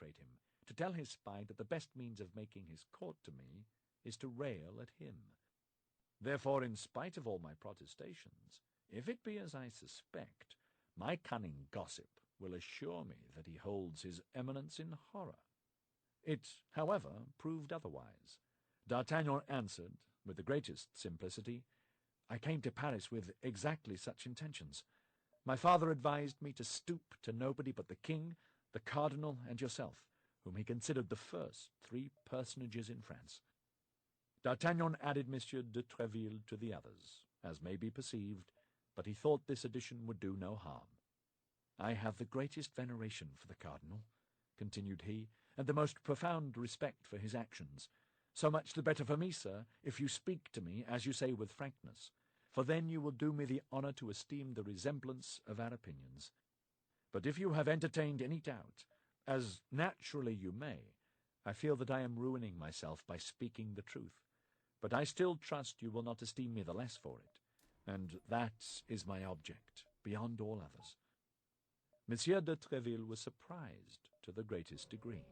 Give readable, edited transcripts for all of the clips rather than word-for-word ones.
execrate him, to tell his spy that the best means of making his court to me is to rail at him. Therefore, in spite of all my protestations, if it be as I suspect, my cunning gossip will assure me that he holds his eminence in horror. It, however, proved otherwise. D'Artagnan answered, with the greatest simplicity, "I came to Paris with exactly such intentions. My father advised me to stoop to nobody but the king, the cardinal, and yourself, whom he considered the first 3 personages in France." D'Artagnan added Monsieur de Tréville to the others, as may be perceived, but he thought this addition would do no harm. "I have the greatest veneration for the cardinal," continued he, "and the most profound respect for his actions. So much the better for me, sir, if you speak to me, as you say, with frankness, for then you will do me the honour to esteem the resemblance of our opinions. But if you have entertained any doubt, as naturally you may, I feel that I am ruining myself by speaking the truth. But I still trust you will not esteem me the less for it, and that is my object, beyond all others." Monsieur de Tréville was surprised to the greatest degree.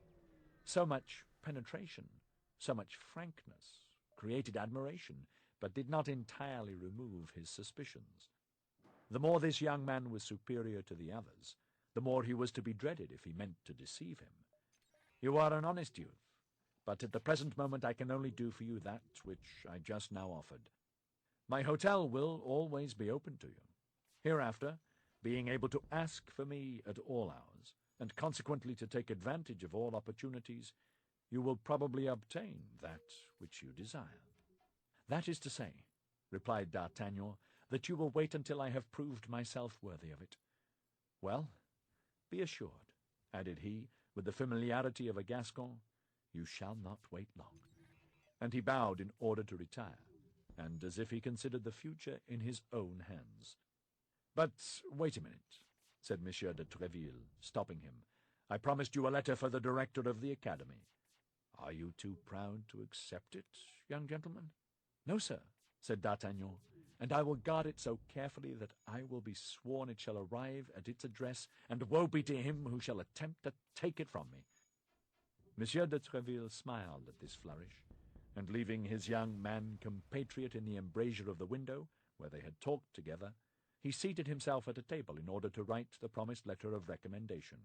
So much penetration, so much frankness, created admiration, but did not entirely remove his suspicions. The more this young man was superior to the others, the more he was to be dreaded if he meant to deceive him. "You are an honest youth, but at the present moment I can only do for you that which I just now offered. My hotel will always be open to you. Hereafter, being able to ask for me at all hours, and consequently to take advantage of all opportunities, you will probably obtain that which you desire." "That is to say," replied D'Artagnan, "that you will wait until I have proved myself worthy of it. Well, be assured," added he, with the familiarity of a Gascon, "you shall not wait long." And he bowed in order to retire, and as if he considered the future in his own hands. "But wait a minute," said Monsieur de Tréville, stopping him. "I promised you a letter for the director of the Academy. Are you too proud to accept it, young gentleman?" "No, sir," said D'Artagnan, "and I will guard it so carefully that I will be sworn it shall arrive at its address, and woe be to him who shall attempt to take it from me." Monsieur de Tréville smiled at this flourish, and leaving his young man compatriot in the embrasure of the window, where they had talked together, he seated himself at a table in order to write the promised letter of recommendation.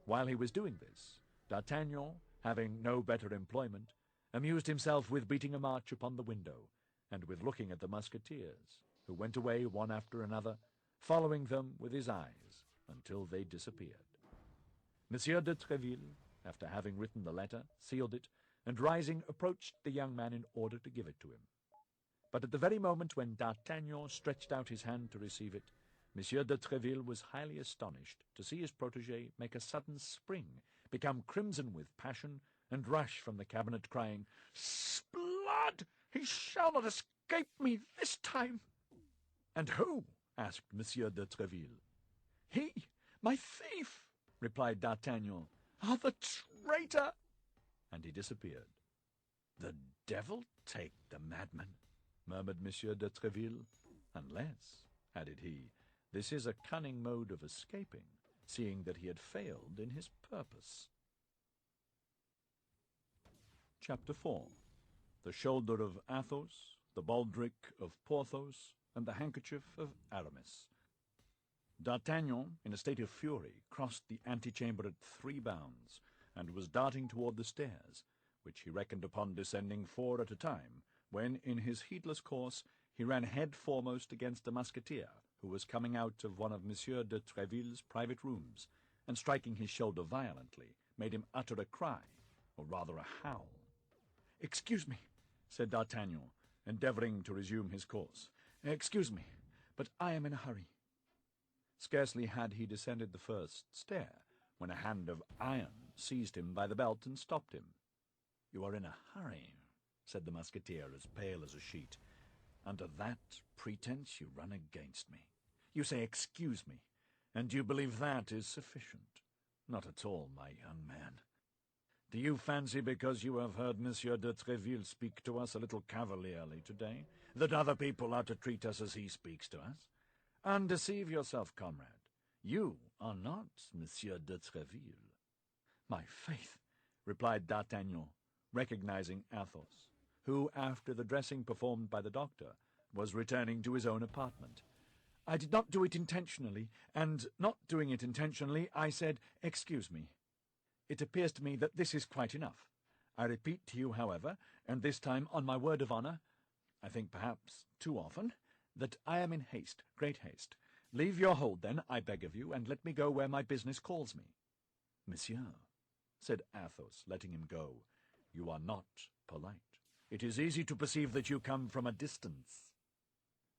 While he was doing this, D'Artagnan, having no better employment, amused himself with beating a march upon the window, and with looking at the Musketeers, who went away one after another, following them with his eyes until they disappeared. Monsieur de Tréville, after having written the letter, sealed it, and rising approached the young man in order to give it to him. But at the very moment when D'Artagnan stretched out his hand to receive it, Monsieur de Tréville was highly astonished to see his protégé make a sudden spring, become crimson with passion, and rush from the cabinet, crying, "S'blood! He shall not escape me this time!" "And who?" asked Monsieur de Tréville. "He, my thief," replied D'Artagnan. "Ah, the traitor!" And he disappeared. "The devil take the madman," murmured Monsieur de Tréville. "Unless," added he, "this is a cunning mode of escaping, seeing that he had failed in his purpose." Chapter 4. The shoulder of Athos, the baldric of Porthos, and the handkerchief of Aramis. D'Artagnan, in a state of fury, crossed the antechamber at 3 bounds, and was darting toward the stairs, which he reckoned upon descending 4 at a time, when, in his heedless course, he ran head foremost against a musketeer, who was coming out of one of Monsieur de Tréville's private rooms, and striking his shoulder violently, made him utter a cry, or rather a howl. "Excuse me," said D'Artagnan, endeavouring to resume his course. "Excuse me, but I am in a hurry." Scarcely had he descended the first stair, when a hand of iron seized him by the belt and stopped him. "You are in a hurry," said the musketeer, as pale as a sheet. "Under that pretence you run against me. You say, 'Excuse me,' and you believe that is sufficient. Not at all, my young man. Do you fancy, because you have heard Monsieur de Tréville speak to us a little cavalierly today, that other people are to treat us as he speaks to us? Undeceive yourself, comrade. You are not Monsieur de Tréville. "My faith," replied D'Artagnan, recognizing Athos, who, after the dressing performed by the doctor, was returning to his own apartment. "I did not do it intentionally, and, not doing it intentionally, I said, 'Excuse me.' It appears to me that this is quite enough. I repeat to you, however, and this time on my word of honor, I think perhaps too often, that I am in haste, great haste. Leave your hold, then, I beg of you, and let me go where my business calls me." "Monsieur," said Athos, letting him go, "you are not polite. It is easy to perceive that you come from a distance."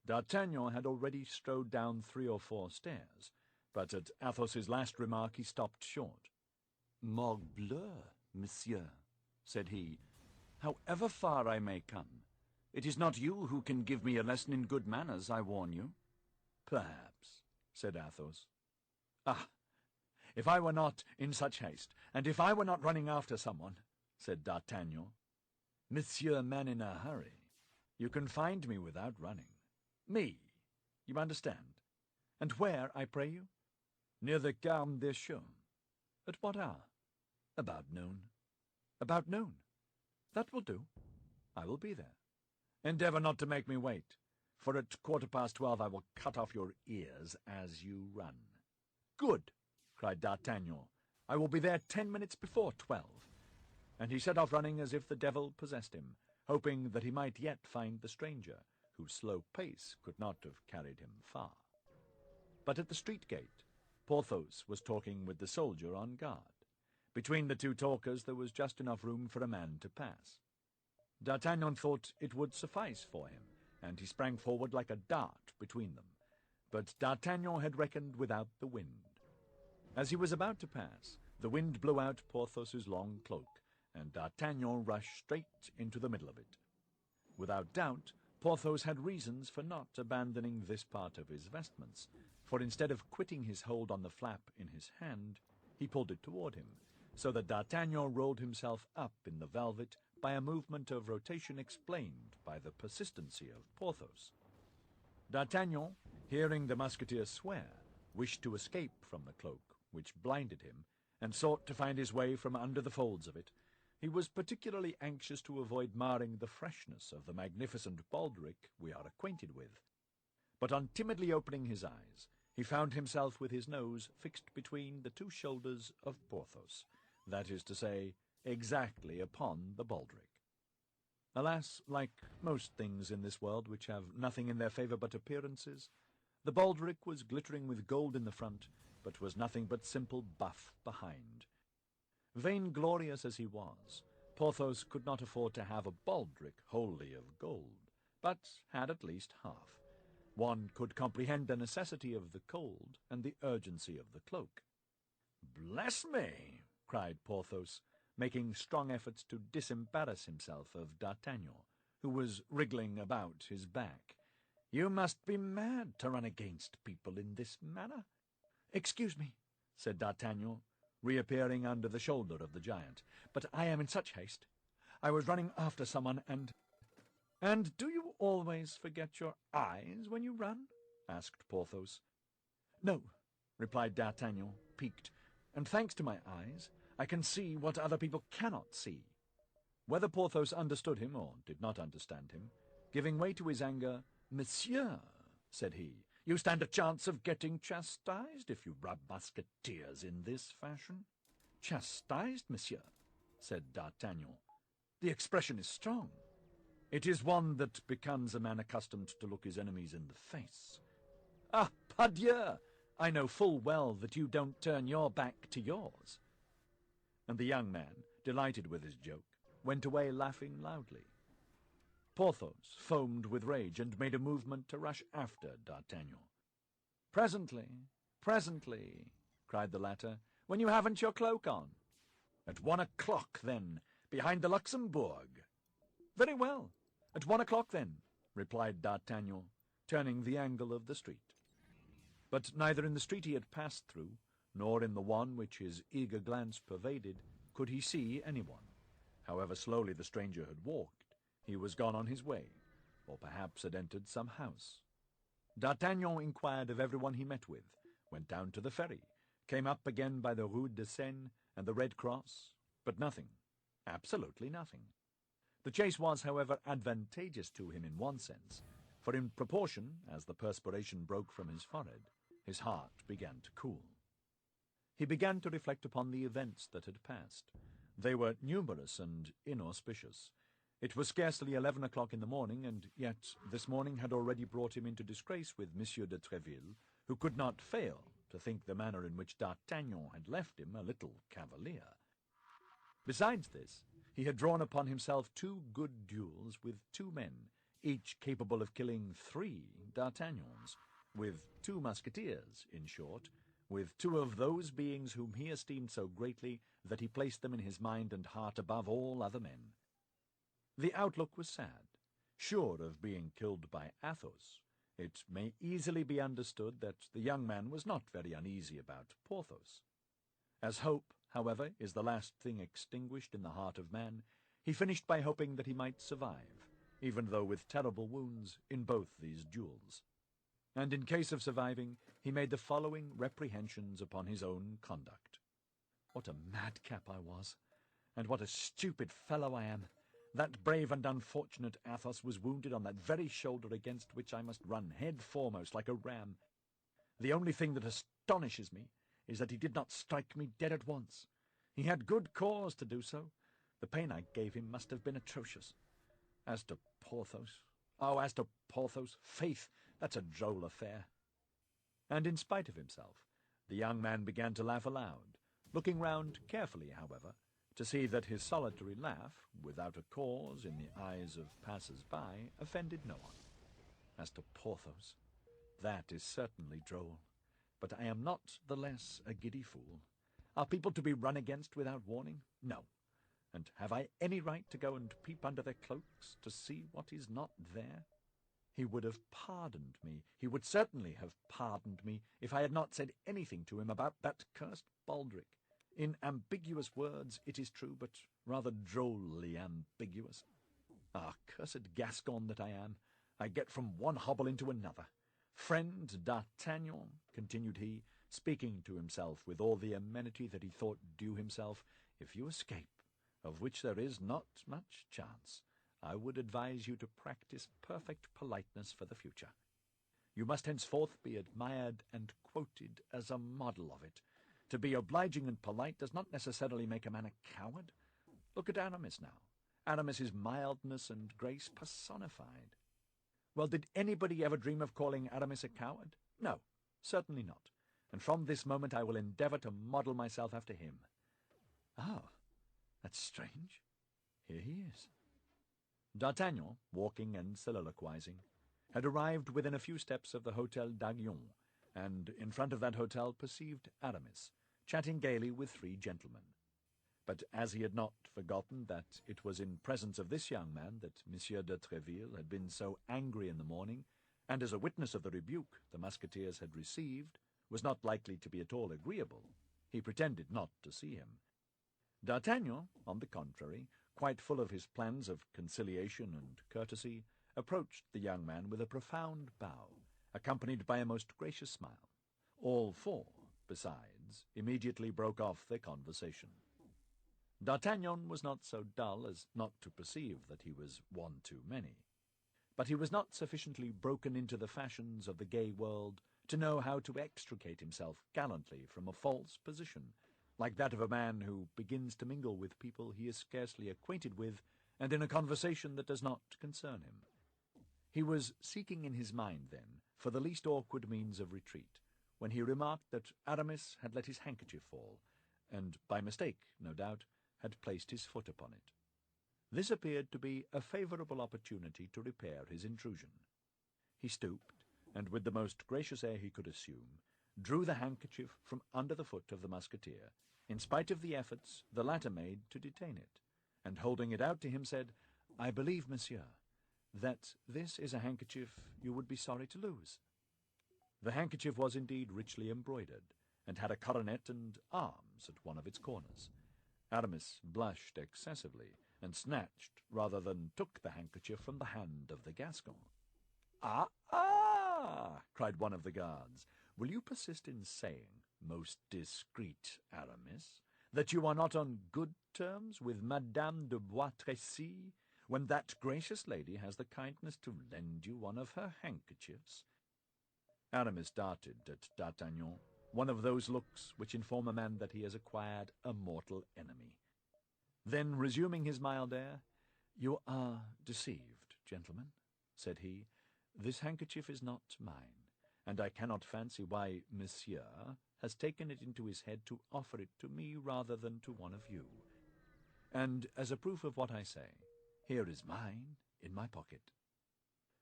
D'Artagnan had already strode down 3 or 4 stairs, but at Athos's last remark he stopped short. "Morbleu, monsieur," said he, "however far I may come, it is not you who can give me a lesson in good manners, I warn you." "Perhaps," said Athos. "Ah, if I were not in such haste, and if I were not running after someone," said D'Artagnan. "Monsieur, man in a hurry, you can find me without running. Me, you understand. And where, I pray you?" "Near the Carme Deschamps." "At what hour?" "About noon." "About noon? That will do. I will be there." "Endeavor not to make me wait, for at 12:15 I will cut off your ears as you run." "Good!" cried D'Artagnan. "I will be there 10 minutes before 12." And he set off running as if the devil possessed him, hoping that he might yet find the stranger, whose slow pace could not have carried him far. But at the street gate, Porthos was talking with the soldier on guard. Between the two talkers there was just enough room for a man to pass. D'Artagnan thought it would suffice for him, and he sprang forward like a dart between them. But D'Artagnan had reckoned without the wind. As he was about to pass, the wind blew out Porthos's long cloak, and D'Artagnan rushed straight into the middle of it. Without doubt, Porthos had reasons for not abandoning this part of his vestments, for instead of quitting his hold on the flap in his hand, he pulled it toward him, so that D'Artagnan rolled himself up in the velvet by a movement of rotation explained by the persistency of Porthos. D'Artagnan, hearing the Musketeer swear, wished to escape from the cloak, which blinded him, and sought to find his way from under the folds of it. He was particularly anxious to avoid marring the freshness of the magnificent baldric we are acquainted with. But on timidly opening his eyes, he found himself with his nose fixed between the 2 shoulders of Porthos, that is to say, exactly upon the baldric. Alas, like most things in this world which have nothing in their favor but appearances, the baldric was glittering with gold in the front, but was nothing but simple buff behind. Vainglorious as he was, Porthos could not afford to have a baldric wholly of gold, but had at least half. One could comprehend the necessity of the cold and the urgency of the cloak. "Bless me!" cried Porthos, making strong efforts to disembarrass himself of D'Artagnan, who was wriggling about his back. "You must be mad to run against people in this manner." "Excuse me," said D'Artagnan, reappearing under the shoulder of the giant, "but I am in such haste. I was running after someone, and—" "And do you always forget your eyes when you run?" asked Porthos. "No," replied D'Artagnan, piqued, "and thanks to my eyes, I can see what other people cannot see." Whether Porthos understood him or did not understand him, giving way to his anger, "Monsieur," said he, "you stand a chance of getting chastised if you rub Musketeers in this fashion." "Chastised, monsieur?" said D'Artagnan. "The expression is strong. It is one that becomes a man accustomed to look his enemies in the face. Ah, pardieu! I know full well that you don't turn your back to yours." And the young man, delighted with his joke, went away laughing loudly. Porthos foamed with rage and made a movement to rush after D'Artagnan. "Presently, presently," cried the latter, "when you haven't your cloak on." "At 1 o'clock, then, behind the Luxembourg." "Very well, at 1 o'clock, then," replied D'Artagnan, turning the angle of the street. But neither in the street he had passed through, nor in the one which his eager glance pervaded, could he see anyone. However slowly the stranger had walked, he was gone on his way, or perhaps had entered some house. D'Artagnan inquired of everyone he met with, went down to the ferry, came up again by the Rue de Seine and the Red Cross, but nothing, absolutely nothing. The chase was, however, advantageous to him in one sense, for in proportion as the perspiration broke from his forehead, his heart began to cool. He began to reflect upon the events that had passed. They were numerous and inauspicious. It was scarcely 11 o'clock in the morning, and yet this morning had already brought him into disgrace with Monsieur de Tréville, who could not fail to think the manner in which D'Artagnan had left him a little cavalier. Besides this, he had drawn upon himself 2 good duels with 2 men, each capable of killing 3 D'Artagnans, with 2 Musketeers, in short, with 2 of those beings whom he esteemed so greatly that he placed them in his mind and heart above all other men. The outlook was sad. Sure of being killed by Athos, it may easily be understood that the young man was not very uneasy about Porthos. As hope, however, is the last thing extinguished in the heart of man, he finished by hoping that he might survive, even though with terrible wounds in both these duels. And in case of surviving, he made the following reprehensions upon his own conduct. What a madcap I was, and what a stupid fellow I am! That brave and unfortunate Athos was wounded on that very shoulder against which I must run head foremost like a ram. The only thing that astonishes me is that he did not strike me dead at once. He had good cause to do so. The pain I gave him must have been atrocious. As to Porthos, faith, that's a droll affair. And in spite of himself, the young man began to laugh aloud, looking round carefully, however, to see that his solitary laugh, without a cause in the eyes of passers-by, offended no one. As to Porthos, that is certainly droll, but I am not the less a giddy fool. Are people to be run against without warning? No. And have I any right to go and peep under their cloaks to see what is not there? He would have pardoned me. He would certainly have pardoned me if I had not said anything to him about that cursed baldric. In ambiguous words, it is true, but rather drolly ambiguous. Ah, cursed Gascon that I am! I get from one hobble into another. Friend D'Artagnan, continued he, speaking to himself with all the amenity that he thought due himself, if you escape, of which there is not much chance, I would advise you to practice perfect politeness for the future. You must henceforth be admired and quoted as a model of it. To be obliging and polite does not necessarily make a man a coward. Look at Aramis now. Aramis is mildness and grace personified. Well, did anybody ever dream of calling Aramis a coward? No, certainly not. And from this moment I will endeavor to model myself after him. Oh, that's strange. Here he is. D'Artagnan, walking and soliloquizing, had arrived within a few steps of the Hôtel d'Aiguillon, and in front of that hotel perceived Aramis, chatting gaily with 3 gentlemen. But as he had not forgotten that it was in presence of this young man that Monsieur de Tréville had been so angry in the morning, and as a witness of the rebuke the Musketeers had received, was not likely to be at all agreeable, he pretended not to see him. D'Artagnan, on the contrary, quite full of his plans of conciliation and courtesy, approached the young man with a profound bow, accompanied by a most gracious smile. All 4, besides, immediately broke off their conversation. D'Artagnan was not so dull as not to perceive that he was one too many. But he was not sufficiently broken into the fashions of the gay world to know how to extricate himself gallantly from a false position, like that of a man who begins to mingle with people he is scarcely acquainted with, and in a conversation that does not concern him. He was seeking in his mind, then, for the least awkward means of retreat, when he remarked that Aramis had let his handkerchief fall, and, by mistake, no doubt, had placed his foot upon it. This appeared to be a favourable opportunity to repair his intrusion. He stooped, and with the most gracious air he could assume, drew the handkerchief from under the foot of the Musketeer, in spite of the efforts the latter made to detain it, and holding it out to him said, "I believe, monsieur, that this is a handkerchief you would be sorry to lose." The handkerchief was indeed richly embroidered, and had a coronet and arms at one of its corners. Aramis blushed excessively, and snatched rather than took the handkerchief from the hand of the Gascon. "Ah, ah!" cried one of the guards. "Will you persist in saying most discreet Aramis, that you are not on good terms with Madame de Bois-Tracy, when that gracious lady has the kindness to lend you one of her handkerchiefs?" Aramis darted at D'Artagnan one of those looks which inform a man that he has acquired a mortal enemy. Then, resuming his mild air, "You are deceived, gentlemen," said he. "This handkerchief is not mine, and I cannot fancy why Monsieur has taken it into his head to offer it to me rather than to one of you. And as a proof of what I say, here is mine in my pocket."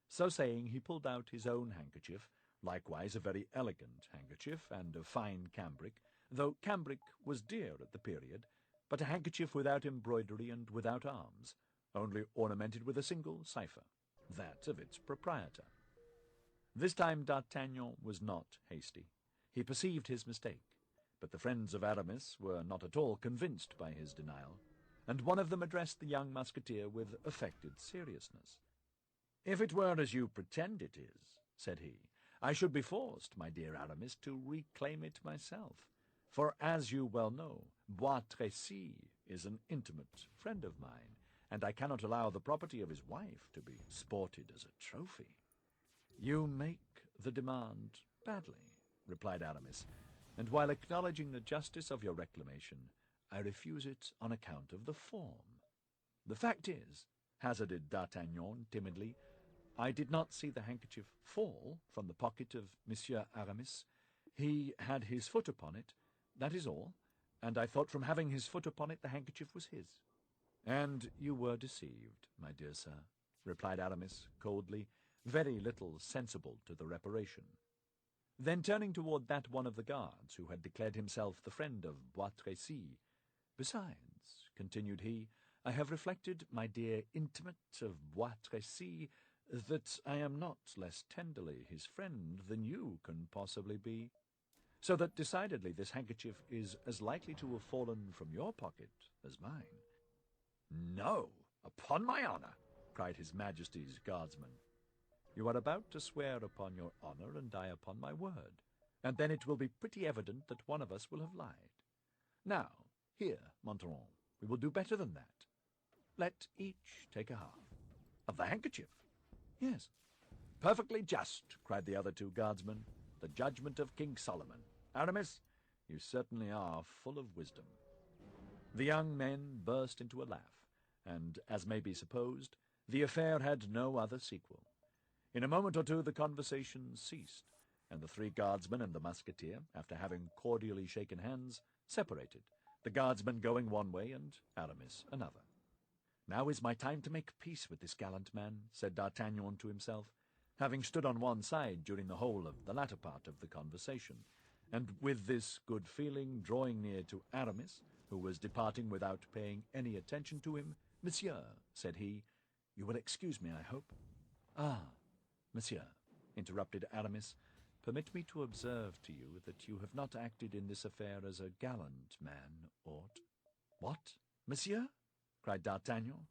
So saying, he pulled out his own handkerchief, likewise a very elegant handkerchief, and of fine cambric, though cambric was dear at the period, but a handkerchief without embroidery and without arms, only ornamented with a single cipher, that of its proprietor. This time D'Artagnan was not hasty. He perceived his mistake, but the friends of Aramis were not at all convinced by his denial, and one of them addressed the young Musketeer with affected seriousness. "If it were as you pretend it is," said he, "I should be forced, my dear Aramis, to reclaim it myself, for, as you well know, Bois-Tracy is an intimate friend of mine, and I cannot allow the property of his wife to be sported as a trophy." "You make the demand badly," replied Aramis, "and while acknowledging the justice of your reclamation, I refuse it on account of the form. The fact is," hazarded D'Artagnan timidly, "I did not see the handkerchief fall from the pocket of Monsieur Aramis. He had his foot upon it, that is all, and I thought from having his foot upon it the handkerchief was his." "And you were deceived, my dear sir," replied Aramis coldly, very little sensible to the reparation. Then turning toward that one of the guards who had declared himself the friend of Bois-Tracy, "Besides," continued he, "I have reflected, my dear intimate of Bois-Tracy, that I am not less tenderly his friend than you can possibly be, so that decidedly this handkerchief is as likely to have fallen from your pocket as mine." "No, upon my honour," cried his Majesty's guardsman. "You are about to swear upon your honour and I upon my word, and then it will be pretty evident that one of us will have lied. Now, here, Montaron, we will do better than that. Let each take a half." "Of the handkerchief?" "Yes." "Perfectly just," cried the other two guardsmen. "The judgment of King Solomon. Aramis, you certainly are full of wisdom." The young men burst into a laugh, and, as may be supposed, the affair had no other sequel. In a moment or two the conversation ceased, and the three guardsmen and the Musketeer, after having cordially shaken hands, separated, the guardsman going one way and Aramis another. "Now is my time to make peace with this gallant man," said D'Artagnan to himself, having stood on one side during the whole of the latter part of the conversation, and with this good feeling drawing near to Aramis, who was departing without paying any attention to him. "Monsieur," said he, "you will excuse me, I hope?" "Ah, monsieur," interrupted Aramis, "permit me to observe to you that you have not acted in this affair as a gallant man ought." "What, monsieur?" cried D'Artagnan.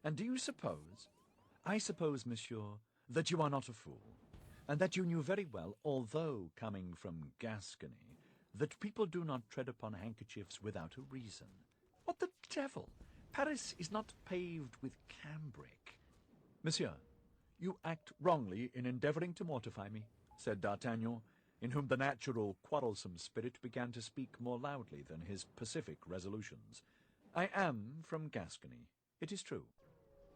"And do you suppose—" "I suppose, monsieur, that you are not a fool, and that you knew very well, although coming from Gascony, that people do not tread upon handkerchiefs without a reason. What the devil! Paris is not paved with cambric." "Monsieur, you act wrongly in endeavouring to mortify me," said D'Artagnan, in whom the natural quarrelsome spirit began to speak more loudly than his pacific resolutions. "I am from Gascony, it is true,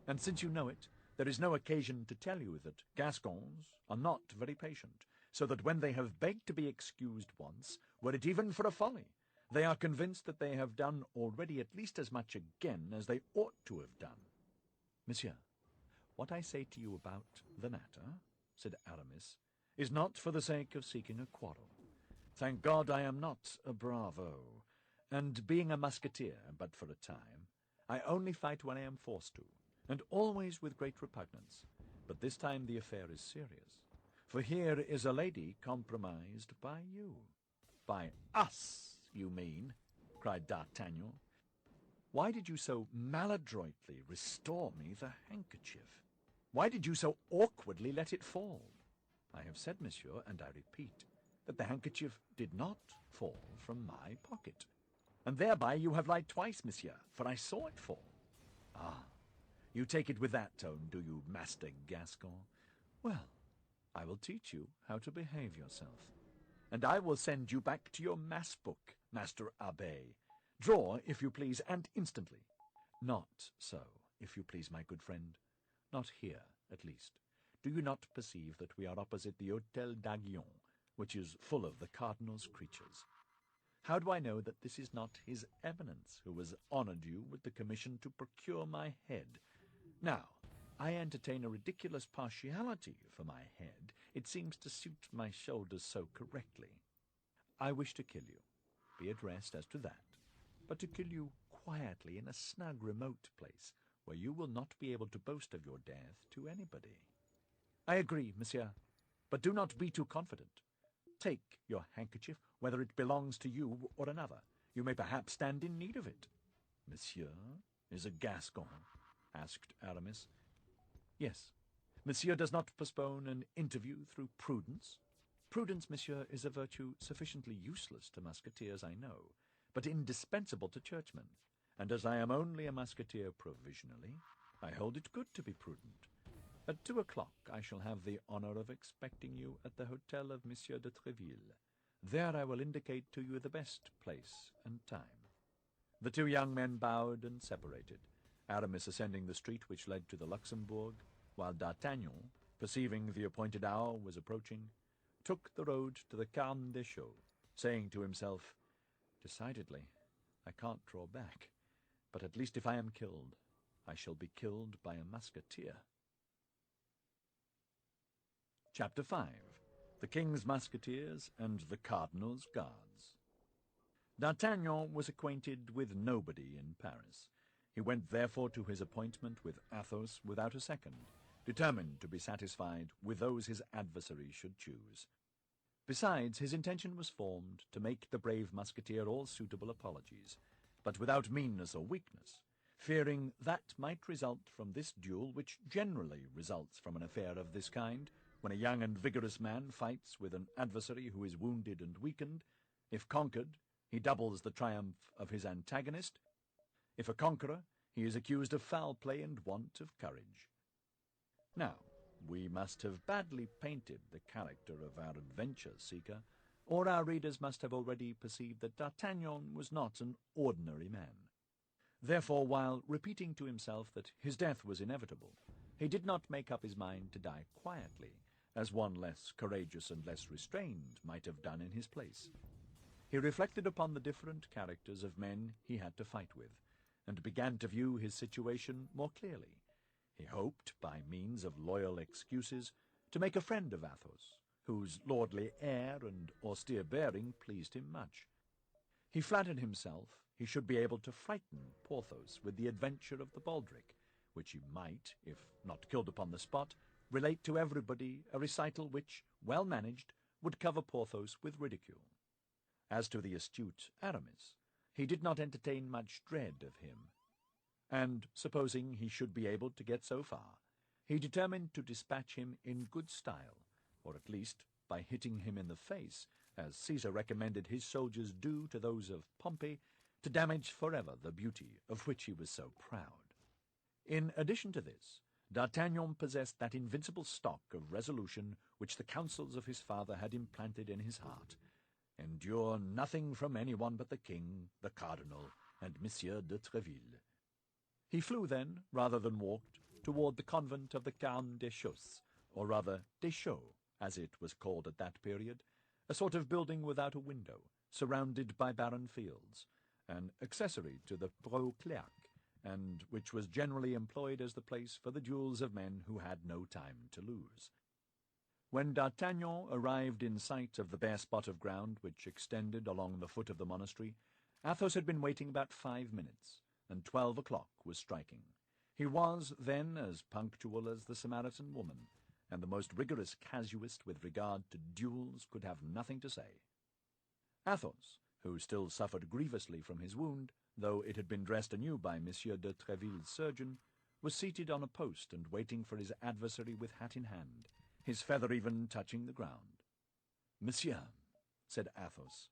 and since you know it, there is no occasion to tell you that Gascons are not very patient, so that when they have begged to be excused once, were it even for a folly, they are convinced that they have done already at least as much again as they ought to have done." "Monsieur, what I say to you about the matter," said Aramis, "is not for the sake of seeking a quarrel. Thank God I am not a bravo, and being a musketeer but for a time, I only fight when I am forced to, and always with great repugnance. But this time the affair is serious, for here is a lady compromised by you." "By us, you mean?" cried D'Artagnan. "Why did you so maladroitly restore me the handkerchief? Why did you so awkwardly let it fall?" "I have said, monsieur, and I repeat, that the handkerchief did not fall from my pocket. And thereby you have lied twice, monsieur, for I saw it fall. Ah, you take it with that tone, do you, Master Gascon? Well, I will teach you how to behave yourself. And I will send you back to your mass book, Master Abbé. Draw, if you please, and instantly. Not so, if you please, my good friend. Not here, at least. Do you not perceive that we are opposite the Hôtel d'Aiguillon, which is full of the cardinal's creatures? How do I know that this is not his eminence, who has honoured you with the commission to procure my head? Now, I entertain a ridiculous partiality for my head. It seems to suit my shoulders so correctly. I wish to kill you. Be at rest as to that. But to kill you quietly in a snug, remote place, where you will not be able to boast of your death to anybody. I agree, monsieur, but do not be too confident. Take your handkerchief, whether it belongs to you or another. You may perhaps stand in need of it. Monsieur is a Gascon? Asked Aramis. Yes. Monsieur does not postpone an interview through prudence. Prudence, monsieur, is a virtue sufficiently useless to musketeers, I know, but indispensable to churchmen, and as I am only a musketeer provisionally, I hold it good to be prudent. At 2 o'clock I shall have the honour of expecting you at the hotel of Monsieur de Tréville. There I will indicate to you the best place and time. The two young men bowed and separated, Aramis ascending the street which led to the Luxembourg, while D'Artagnan, perceiving the appointed hour was approaching, took the road to the Carmes Deschaux, saying to himself, "Decidedly, I can't draw back, but at least if I am killed, I shall be killed by a musketeer." Chapter 5. The King's Musketeers and the Cardinal's Guards. D'Artagnan was acquainted with nobody in Paris. He went therefore to his appointment with Athos without a second, determined to be satisfied with those his adversary should choose. Besides, his intention was formed to make the brave musketeer all suitable apologies, but without meanness or weakness, fearing that might result from this duel which generally results from an affair of this kind, when a young and vigorous man fights with an adversary who is wounded and weakened. If conquered, he doubles the triumph of his antagonist. If a conqueror, he is accused of foul play and want of courage. Now, we must have badly painted the character of our adventure-seeker, or our readers must have already perceived that D'Artagnan was not an ordinary man. Therefore, while repeating to himself that his death was inevitable, he did not make up his mind to die quietly, as one less courageous and less restrained might have done in his place. He reflected upon the different characters of men he had to fight with, and began to view his situation more clearly. He hoped, by means of loyal excuses, to make a friend of Athos, whose lordly air and austere bearing pleased him much. He flattered himself he should be able to frighten Porthos with the adventure of the baldric, which he might, if not killed upon the spot, relate to everybody, a recital which, well managed, would cover Porthos with ridicule. As to the astute Aramis, he did not entertain much dread of him, and, supposing he should be able to get so far, he determined to dispatch him in good style, or at least by hitting him in the face, as Caesar recommended his soldiers do to those of Pompey, to damage forever the beauty of which he was so proud. In addition to this, D'Artagnan possessed that invincible stock of resolution which the counsels of his father had implanted in his heart. Endure nothing from anyone but the king, the cardinal, and Monsieur de Tréville. He flew then, rather than walked, toward the convent of the Carmes Deschaux, or rather Deschaux, as it was called at that period, a sort of building without a window, surrounded by barren fields, an accessory to the Clerc, and which was generally employed as the place for the duels of men who had no time to lose. When D'Artagnan arrived in sight of the bare spot of ground which extended along the foot of the monastery, Athos had been waiting about 5 minutes, and 12 o'clock was striking. He was, then, as punctual as the Samaritan woman, and the most rigorous casuist with regard to duels could have nothing to say. Athos, who still suffered grievously from his wound, though it had been dressed anew by Monsieur de Tréville's surgeon, was seated on a post and waiting for his adversary with hat in hand, his feather even touching the ground. "Monsieur," said Athos.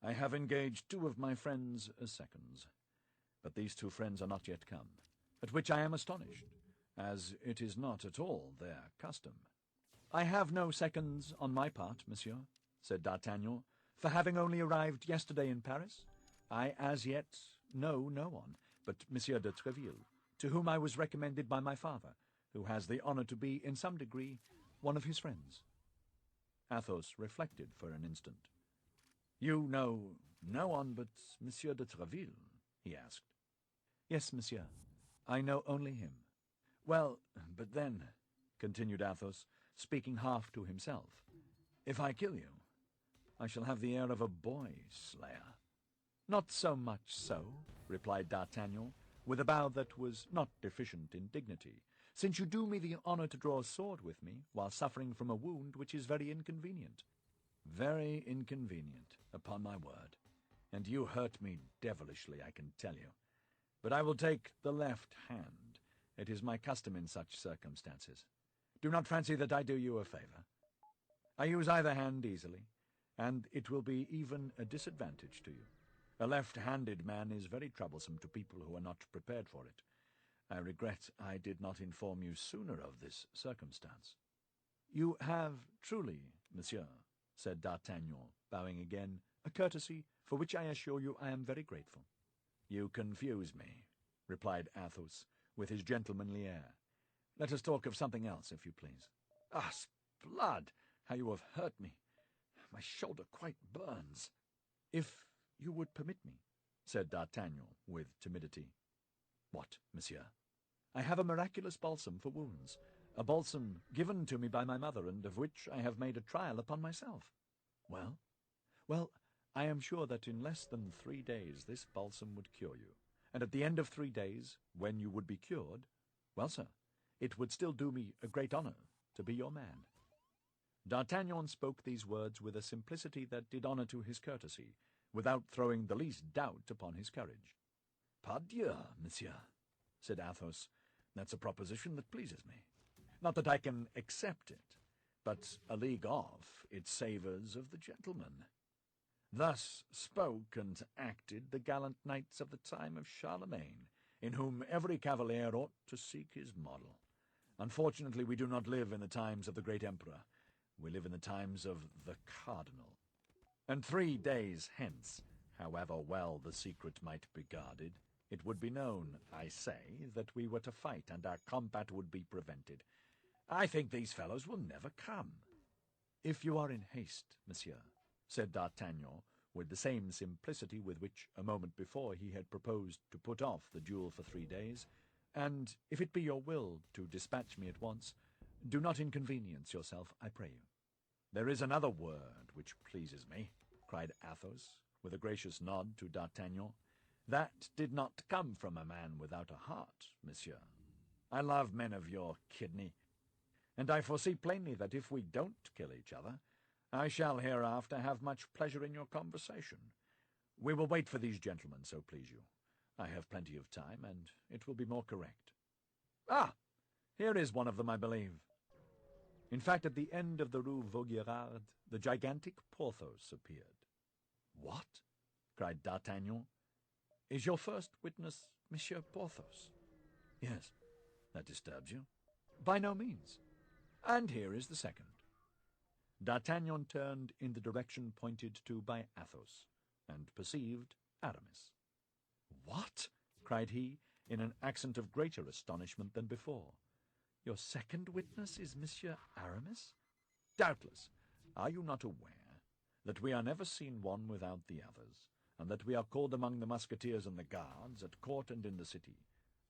"I have engaged 2 of my friends as seconds, but these 2 friends are not yet come, at which I am astonished, as it is not at all their custom." "I have no seconds on my part, monsieur," said D'Artagnan, "for having only arrived yesterday in Paris, I as yet know no one but Monsieur de Tréville, to whom I was recommended by my father, who has the honor to be, in some degree, one of his friends." Athos reflected for an instant. "You know no one but Monsieur de Tréville?" he asked. "Yes, monsieur. I know only him." "Well, but then," continued Athos, speaking half to himself, "if I kill you, I shall have the air of a boy-slayer." "Not so much so," replied D'Artagnan, with a bow that was not deficient in dignity, "since you do me the honor to draw a sword with me while suffering from a wound which is very inconvenient." "Very inconvenient, upon my word. And you hurt me devilishly, I can tell you. But I will take the left hand. It is my custom in such circumstances. Do not fancy that I do you a favor. I use either hand easily, and it will be even a disadvantage to you. A left-handed man is very troublesome to people who are not prepared for it. I regret I did not inform you sooner of this circumstance." "You have truly, monsieur," said D'Artagnan, bowing again, "a courtesy for which I assure you I am very grateful." "You confuse me," replied Athos, with his gentlemanly air. "Let us talk of something else, if you please." "Ah, 'sblood, how you have hurt me! My shoulder quite burns." "If you would permit me," said D'Artagnan, with timidity. "What, monsieur?" "I have a miraculous balsam for wounds, a balsam given to me by my mother, and of which I have made a trial upon myself." "Well?" "Well, I am sure that in less than 3 days this balsam would cure you, and at the end of 3 days, when you would be cured, well, sir, it would still do me a great honor to be your man." D'Artagnan spoke these words with a simplicity that did honor to his courtesy, without throwing the least doubt upon his courage. "Pardieu, monsieur," said Athos, "that's a proposition that pleases me. Not that I can accept it, but a league off it savors of the gentleman. Thus spoke and acted the gallant knights of the time of Charlemagne, in whom every cavalier ought to seek his model. Unfortunately, we do not live in the times of the great emperor. We live in the times of the cardinal. And 3 days hence, however well the secret might be guarded, it would be known, I say, that we were to fight, and our combat would be prevented. I think these fellows will never come." "If you are in haste, monsieur," said D'Artagnan, with the same simplicity with which, a moment before, he had proposed to put off the duel for 3 days, "and if it be your will to dispatch me at once, do not inconvenience yourself, I pray you." "There is another word which pleases me," cried Athos, with a gracious nod to D'Artagnan. "That did not come from a man without a heart, monsieur. I love men of your kidney, and I foresee plainly that if we don't kill each other, I shall hereafter have much pleasure in your conversation. We will wait for these gentlemen, so please you. I have plenty of time, and it will be more correct. Ah! Here is one of them, I believe." In fact, at the end of the Rue Vaugirard, the gigantic Porthos appeared. "What?" cried D'Artagnan. "Is your first witness Monsieur Porthos?" "Yes." "That disturbs you?" "By no means. And here is the second." D'Artagnan turned in the direction pointed to by Athos, and perceived Aramis. "What?" cried he, in an accent of greater astonishment than before. "Your second witness is Monsieur Aramis?" "Doubtless. Are you not aware that we are never seen one without the others, and that we are called among the Musketeers and the Guards, at court and in the city,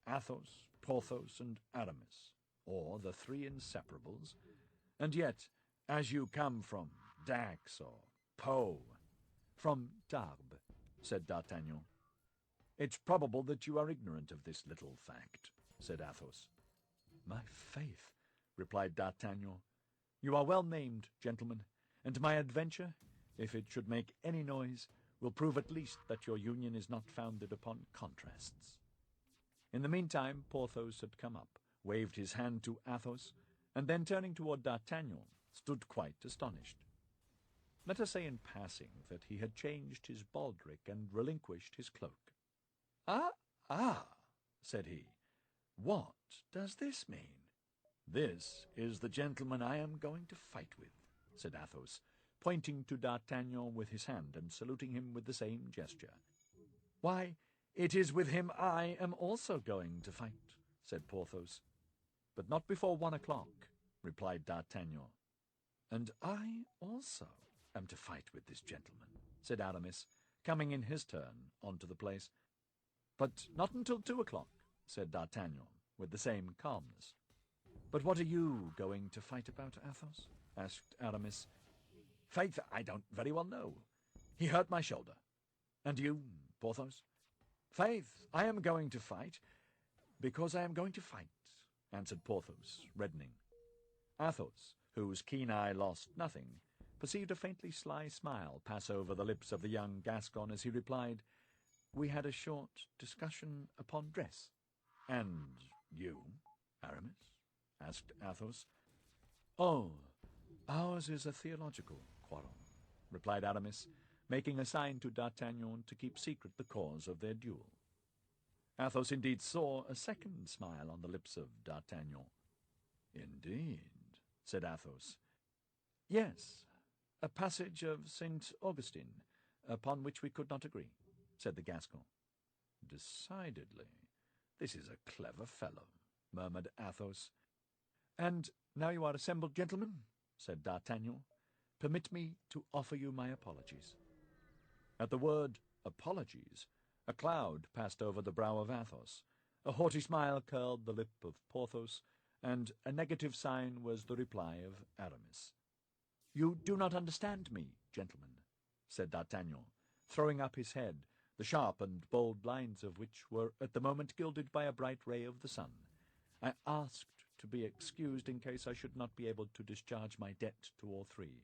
Athos, Porthos, and Aramis, or the 3 inseparables? And yet, as you come from Dax or Pau—" "From Tarbes," said D'Artagnan. "It's probable that you are ignorant of this little fact," said Athos. "My faith," replied D'Artagnan, "you are well named, gentlemen, and my adventure, if it should make any noise, will prove at least that your union is not founded upon contrasts." In the meantime, Porthos had come up, waved his hand to Athos, and then, turning toward D'Artagnan, stood quite astonished. Let us say in passing that he had changed his baldric and relinquished his cloak. "Ah," said he, "what does this mean?" "This is the gentleman I am going to fight with," said Athos, pointing to D'Artagnan with his hand and saluting him with the same gesture. "Why, it is with him I am also going to fight," said Porthos. "But not before 1 o'clock," replied D'Artagnan. "And I also am to fight with this gentleman," said Aramis, coming in his turn onto the place. "But not until 2 o'clock," said D'Artagnan, with the same calmness. "But what are you going to fight about, Athos?" asked Aramis. "Faith, I don't very well know. He hurt my shoulder. And you, Porthos?" "Faith, I am going to fight because I am going to fight," answered Porthos, reddening. Athos, whose keen eye lost nothing, perceived a faintly sly smile pass over the lips of the young Gascon as he replied, "We had a short discussion upon dress." "And you, Aramis?" asked Athos. "Oh, ours is a theological quarrel," replied Aramis, making a sign to D'Artagnan to keep secret the cause of their duel. Athos indeed saw a second smile on the lips of D'Artagnan. "Indeed," said Athos. "Yes, a passage of St. Augustine, upon which we could not agree," said the Gascon. "Decidedly, this is a clever fellow," murmured Athos. "And now you are assembled, gentlemen," said D'Artagnan, "permit me to offer you my apologies." At the word apologies, a cloud passed over the brow of Athos, a haughty smile curled the lip of Porthos, and a negative sign was the reply of Aramis. "You do not understand me, gentlemen," said D'Artagnan, throwing up his head, the sharp and bold lines of which were at the moment gilded by a bright ray of the sun. "I asked to be excused in case I should not be able to discharge my debt to all three.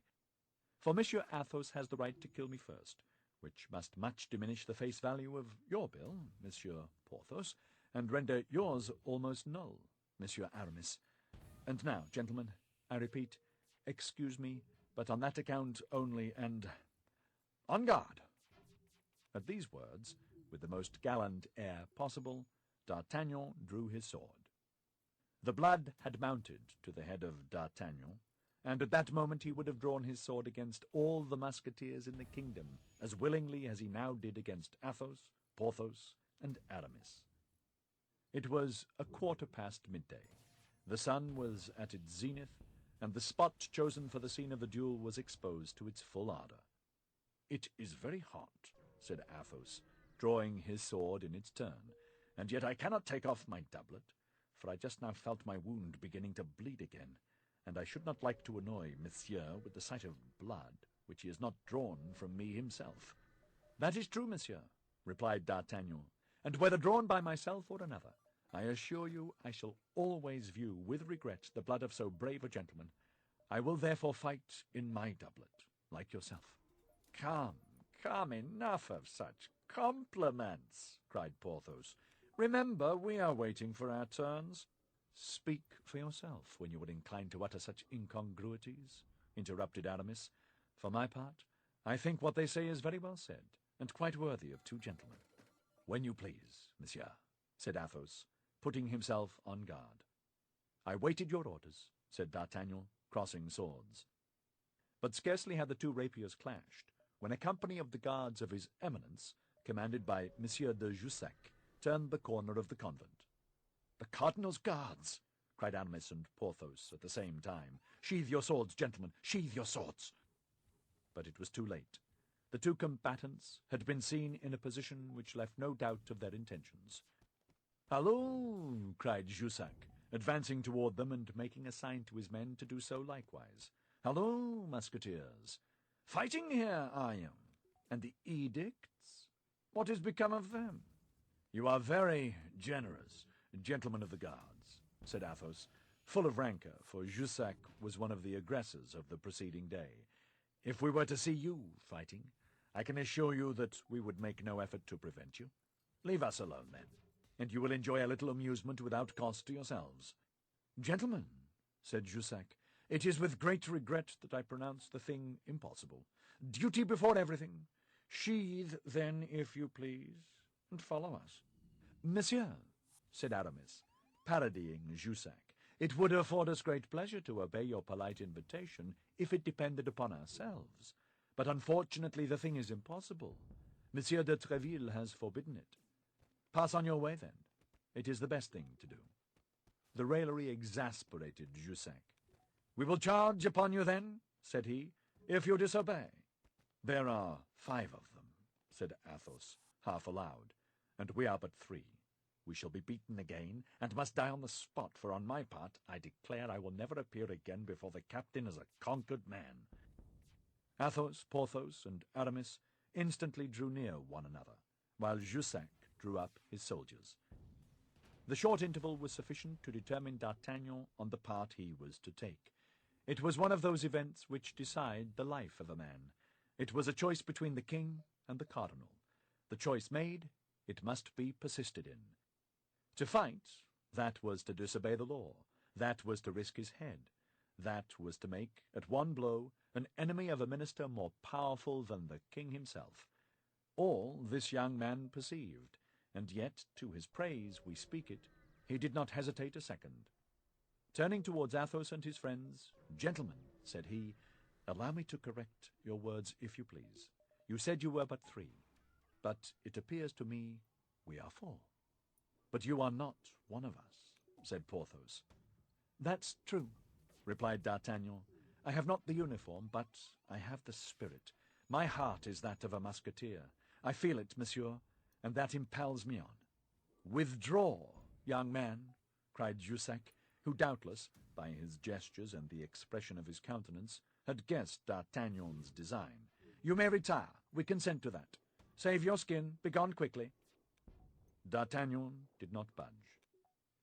For Monsieur Athos has the right to kill me first, which must much diminish the face value of your bill, Monsieur Porthos, and render yours almost null, Monsieur Aramis. And now, gentlemen, I repeat, excuse me, but on that account only, and on guard!" At these words, with the most gallant air possible, D'Artagnan drew his sword. The blood had mounted to the head of D'Artagnan, and at that moment he would have drawn his sword against all the Musketeers in the kingdom as willingly as he now did against Athos, Porthos, and Aramis. It was 1/4 midday. The sun was at its zenith, and the spot chosen for the scene of the duel was exposed to its full ardor. "It is very hot," said Athos, drawing his sword in its turn, "and yet I cannot take off my doublet, for I just now felt my wound beginning to bleed again, and I should not like to annoy Monsieur with the sight of blood, which he has not drawn from me himself." "That is true, Monsieur," replied D'Artagnan, "and whether drawn by myself or another, I assure you I shall always view with regret the blood of so brave a gentleman. I will therefore fight in my doublet, like yourself." Come, enough of such compliments," cried Porthos. "Remember, we are waiting for our turns." "Speak for yourself when you are inclined to utter such incongruities," interrupted Aramis. "For my part, I think what they say is very well said, and quite worthy of two gentlemen." "When you please, monsieur," said Athos, putting himself on guard. "I waited your orders," said D'Artagnan, crossing swords. But scarcely had the two rapiers clashed, when a company of the guards of his Eminence, commanded by Monsieur de Jussac, turned the corner of the convent. "The cardinal's guards!" cried Aramis and Porthos at the same time. "Sheathe your swords, gentlemen, sheathe your swords!" But it was too late. The two combatants had been seen in a position which left no doubt of their intentions. "Halloo!" cried Jussac, advancing toward them and making a sign to his men to do so likewise. "Halloo, Musketeers! Fighting here, are you? And the edicts? What has become of them?" "You are very generous, gentlemen of the guards," said Athos, full of rancor, for Jussac was one of the aggressors of the preceding day. "If we were to see you fighting, I can assure you that we would make no effort to prevent you. Leave us alone, then, and you will enjoy a little amusement without cost to yourselves." "Gentlemen," said Jussac, "it is with great regret that I pronounce the thing impossible. Duty before everything. Sheathe, then, if you please, and follow us. Monsieur, said Aramis, parodying Jussac, it would afford us great pleasure to obey your polite invitation if it depended upon ourselves. But unfortunately the thing is impossible. Monsieur de Tréville has forbidden it. Pass on your way, then. It is the best thing to do. The raillery exasperated Jussac. We will charge upon you, then, said he, if you disobey. There are 5 of them, said Athos, half aloud, and we are but 3. We shall be beaten again, and must die on the spot, for on my part I declare I will never appear again before the captain as a conquered man. Athos, Porthos, and Aramis instantly drew near one another, while Jussac drew up his soldiers. The short interval was sufficient to determine D'Artagnan on the part he was to take. It was one of those events which decide the life of a man. It was a choice between the king and the cardinal. The choice made, it must be persisted in. To fight, that was to disobey the law. That was to risk his head. That was to make, at one blow, an enemy of a minister more powerful than the king himself. All this young man perceived, and yet, to his praise we speak it, he did not hesitate a second. Turning towards Athos and his friends, "Gentlemen," said he, "allow me to correct your words, if you please. You said you were but 3, but it appears to me we are 4. But you are not one of us," said Porthos. "That's true," replied D'Artagnan. "I have not the uniform, but I have the spirit. My heart is that of a musketeer. I feel it, monsieur, and that impels me on." "Withdraw, young man," cried Jussac, who doubtless, by his gestures and the expression of his countenance, had guessed D'Artagnan's design. "You may retire. We consent to that. Save your skin. Begone quickly." D'Artagnan did not budge.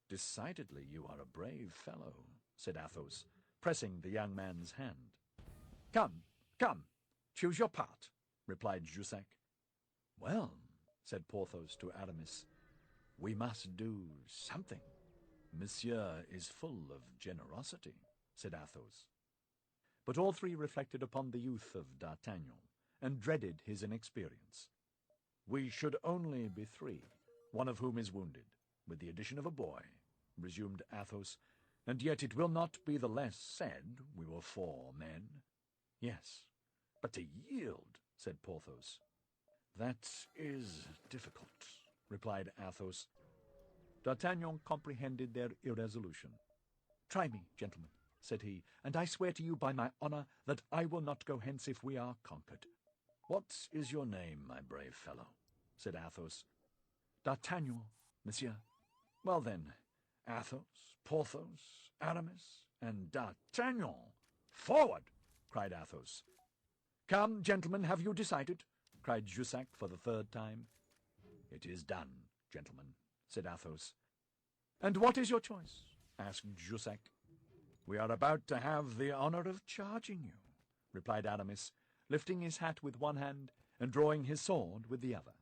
"Decidedly you are a brave fellow," said Athos, pressing the young man's hand. Come, choose your part," replied Jussac. "Well," said Porthos to Aramis, "we must do something." "Monsieur is full of generosity," said Athos. But all 3 reflected upon the youth of D'Artagnan, and dreaded his inexperience. "We should only be 3, one of whom is wounded, with the addition of a boy," resumed Athos, "and yet it will not be the less said we were 4 men." "Yes, but to yield," said Porthos. "That is difficult," replied Athos. D'Artagnan comprehended their irresolution. "Try me, gentlemen," said he, "and I swear to you by my honor that I will not go hence if we are conquered." "What is your name, my brave fellow?" said Athos. "D'Artagnan, monsieur." "Well then, Athos, Porthos, Aramis, and D'Artagnan. Forward!" cried Athos. "Come, gentlemen, have you decided?" cried Jussac for the 3rd time. "It is done, gentlemen," said Athos. "And what is your choice?" asked Jussac. "We are about to have the honor of charging you," replied Aramis, lifting his hat with one hand and drawing his sword with the other.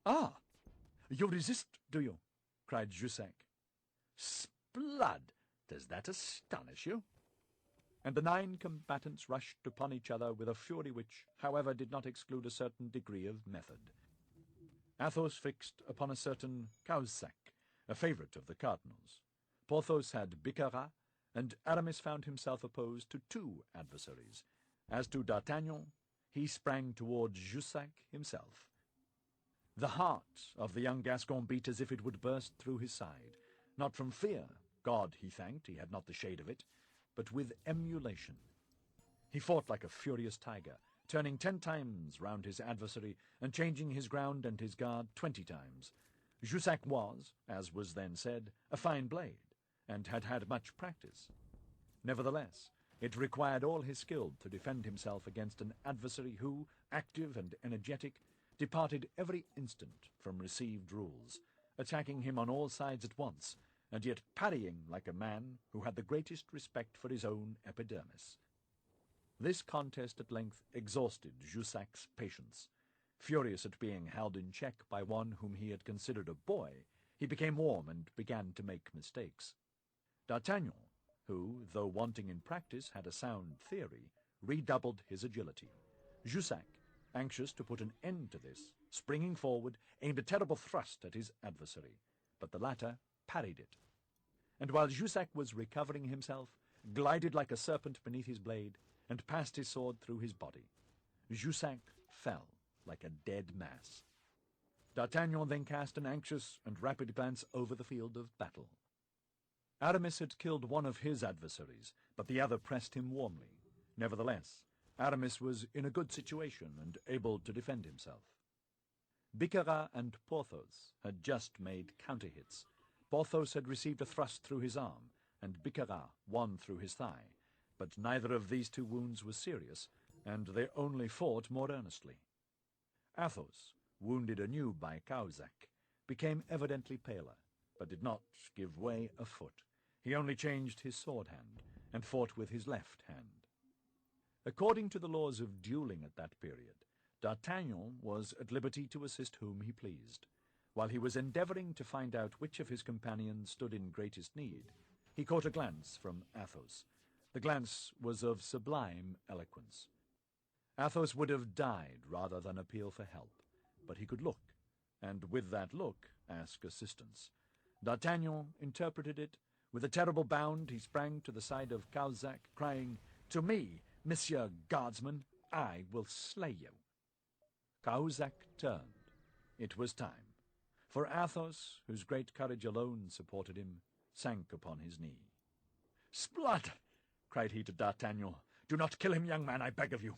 "Ah, you resist, do you?" cried Jussac. "S'blood! Does that astonish you?" And the 9 combatants rushed upon each other with a fury which, however, did not exclude a certain degree of method. Athos fixed upon a certain Cahusac, a favorite of the cardinal's. Porthos had Bicarat, and Aramis found himself opposed to 2 adversaries. As to D'Artagnan, he sprang towards Jussac himself. The heart of the young Gascon beat as if it would burst through his side, not from fear, God he thanked he had not the shade of it, but with emulation. He fought like a furious tiger, turning 10 times round his adversary, and changing his ground and his guard 20 times. Jussac was, as was then said, a fine blade, and had had much practice. Nevertheless, it required all his skill to defend himself against an adversary who, active and energetic, departed every instant from received rules, attacking him on all sides at once, and yet parrying like a man who had the greatest respect for his own epidermis. This contest at length exhausted Jussac's patience. Furious at being held in check by one whom he had considered a boy, he became warm and began to make mistakes. D'Artagnan, who, though wanting in practice, had a sound theory, redoubled his agility. Jussac, anxious to put an end to this, springing forward, aimed a terrible thrust at his adversary, but the latter parried it. And while Jussac was recovering himself, glided like a serpent beneath his blade, and passed his sword through his body. Jussac fell like a dead mass. D'Artagnan then cast an anxious and rapid glance over the field of battle. Aramis had killed one of his adversaries, but the other pressed him warmly. Nevertheless, Aramis was in a good situation and able to defend himself. Bicarat and Porthos had just made counter-hits. Porthos had received a thrust through his arm, and Bicarat one through his thigh, but neither of these two wounds was serious, and they only fought more earnestly. Athos, wounded anew by Cahusac, became evidently paler, but did not give way a foot. He only changed his sword hand, and fought with his left hand. According to the laws of dueling at that period, D'Artagnan was at liberty to assist whom he pleased. While he was endeavoring to find out which of his companions stood in greatest need, he caught a glance from Athos. The glance was of sublime eloquence. Athos would have died rather than appeal for help, but he could look, and with that look ask assistance. D'Artagnan interpreted it. With a terrible bound he sprang to the side of Cahusac, crying, "To me, Monsieur Guardsman, I will slay you." Cahusac turned. It was time, for Athos, whose great courage alone supported him, sank upon his knee. "Sblood!" cried he to D'Artagnan. "Do not kill him, young man, I beg of you.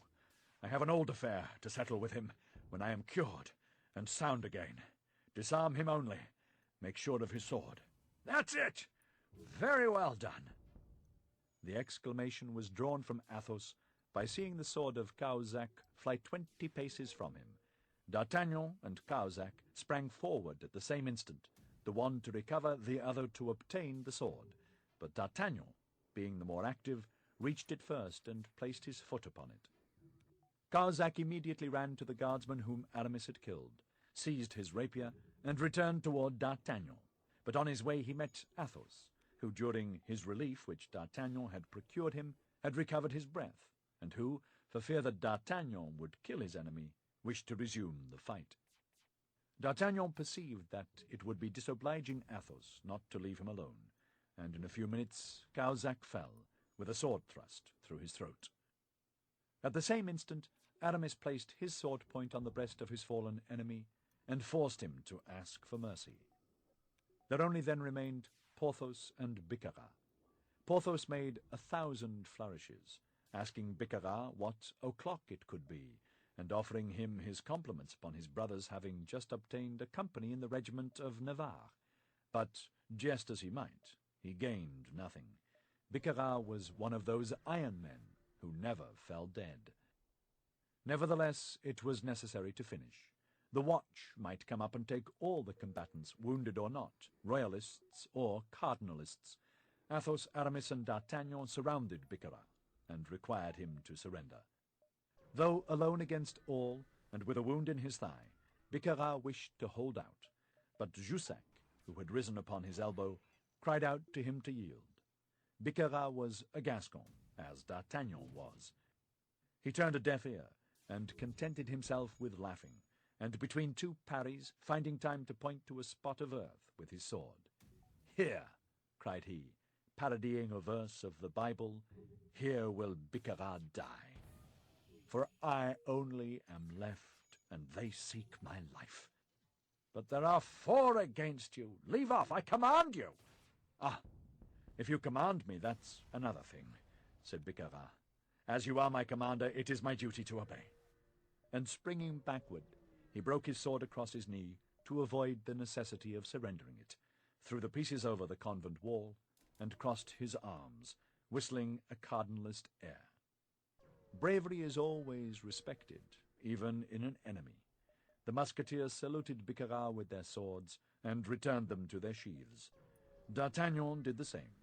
I have an old affair to settle with him when I am cured and sound again. Disarm him only. Make sure of his sword." "That's it! Very well done." The exclamation was drawn from Athos by seeing the sword of Cahusac fly 20 paces from him. D'Artagnan and Cahusac sprang forward at the same instant, the one to recover, the other to obtain the sword. But D'Artagnan, being the more active, reached it first and placed his foot upon it. Cahusac immediately ran to the guardsman whom Aramis had killed, seized his rapier, and returned toward D'Artagnan. But on his way he met Athos, who, during his relief which D'Artagnan had procured him, had recovered his breath, and who, for fear that D'Artagnan would kill his enemy, wished to resume the fight. D'Artagnan perceived that it would be disobliging Athos not to leave him alone, and in a few minutes Cahusac fell, with a sword thrust through his throat. At the same instant Aramis placed his sword point on the breast of his fallen enemy, and forced him to ask for mercy. There only then remained Porthos and Bicarat. Porthos made 1,000 flourishes, asking Bicarat what o'clock it could be, and offering him his compliments upon his brother's having just obtained a company in the regiment of Navarre. But, jest as he might, he gained nothing. Bicarat was one of those iron men who never fell dead. Nevertheless, it was necessary to finish. The watch might come up and take all the combatants, wounded or not, royalists or cardinalists. Athos, Aramis, and D'Artagnan surrounded Bicarat, and required him to surrender. Though alone against all, and with a wound in his thigh, Bicarat wished to hold out, but Jussac, who had risen upon his elbow, cried out to him to yield. Bicarat was a Gascon, as D'Artagnan was. He turned a deaf ear, and contented himself with laughing, and between two parries, finding time to point to a spot of earth with his sword. "Here," cried he, parodying a verse of the Bible, "here will Bicarat die. For I only am left, and they seek my life. But there are 4 against you. Leave off, I command you." "Ah, if you command me, that's another thing," said Bicarat. "As you are my commander, it is my duty to obey." And springing backward, he broke his sword across his knee to avoid the necessity of surrendering it, threw the pieces over the convent wall, and crossed his arms, whistling a cardinalist air. Bravery is always respected, even in an enemy. The Musketeers saluted Bicarat with their swords, and returned them to their sheaths. D'Artagnan did the same.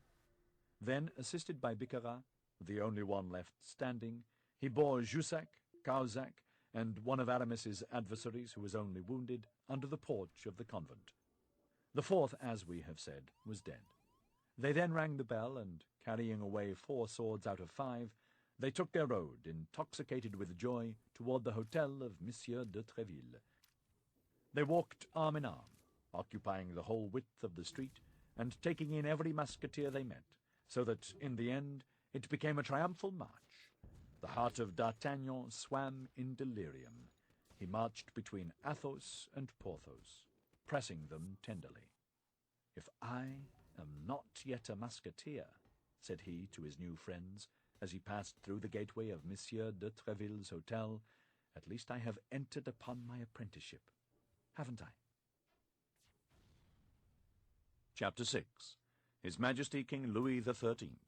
Then, assisted by Bicarat, the only one left standing, he bore Jussac, Cahusac, and one of Aramis's adversaries, who was only wounded, under the porch of the convent. The 4th, as we have said, was dead. They then rang the bell, and, carrying away 4 swords out of 5, they took their road, intoxicated with joy, toward the hotel of Monsieur de Treville. They walked arm in arm, occupying the whole width of the street, and taking in every musketeer they met, so that, in the end, it became a triumphal march. The heart of D'Artagnan swam in delirium. He marched between Athos and Porthos, pressing them tenderly. "If I am not yet a musketeer," said he to his new friends, as he passed through the gateway of Monsieur de Treville's hotel, "at least I have entered upon my apprenticeship. Haven't I?" Chapter 6. His Majesty King Louis XIII.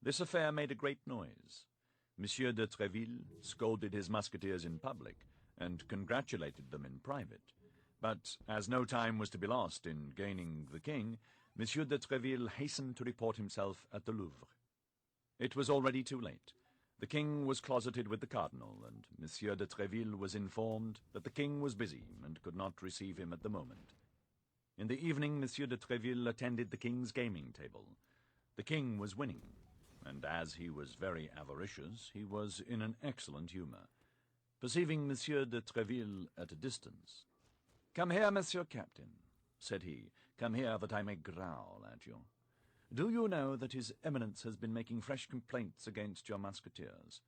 This affair made a great noise. Monsieur de Treville scolded his musketeers in public, and congratulated them in private. But as no time was to be lost in gaining the king, Monsieur de Treville hastened to report himself at the Louvre. It was already too late. The king was closeted with the cardinal, and Monsieur de Treville was informed that the king was busy and could not receive him at the moment. In the evening, Monsieur de Treville attended the king's gaming table. The king was winning, and as he was very avaricious, he was in an excellent humor. Perceiving Monsieur de Treville at a distance, "Come here, Monsieur Captain," said he. "Come here, that I may growl at you. Do you know that His Eminence has been making fresh complaints against your musketeers,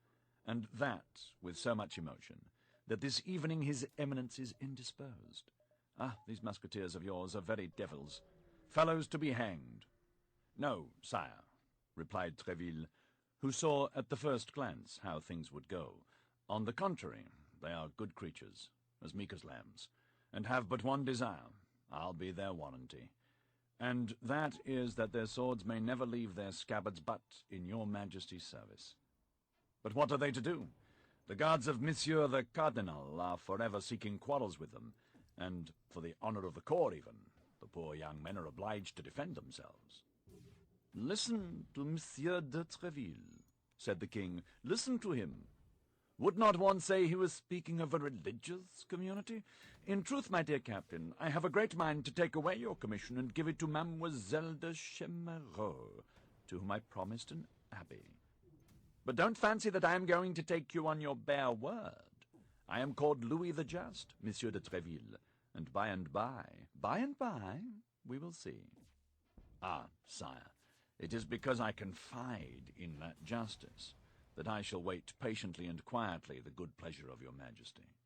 and that with so much emotion, that this evening His Eminence is indisposed? Ah, these musketeers of yours are very devils, fellows to be hanged." "No, sire," replied Treville, who saw at the first glance how things would go. "On the contrary, they are good creatures, as meek as lambs, and have but one desire. I'll be their warranty. And that is that their swords may never leave their scabbards but in your Majesty's service. But what are they to do? The guards of Monsieur the Cardinal are forever seeking quarrels with them, and for the honor of the corps even, the poor young men are obliged to defend themselves." "Listen to Monsieur de Treville," said the king. "Listen to him. Would not one say he was speaking of a religious community? In truth, my dear captain, I have a great mind to take away your commission and give it to Mademoiselle de Chemereux, to whom I promised an abbey. But don't fancy that I am going to take you on your bare word. I am called Louis the Just, Monsieur de Treville, and by, we will see." "Ah, sire, it is because I confide in that justice that I shall wait patiently and quietly the good pleasure of your Majesty."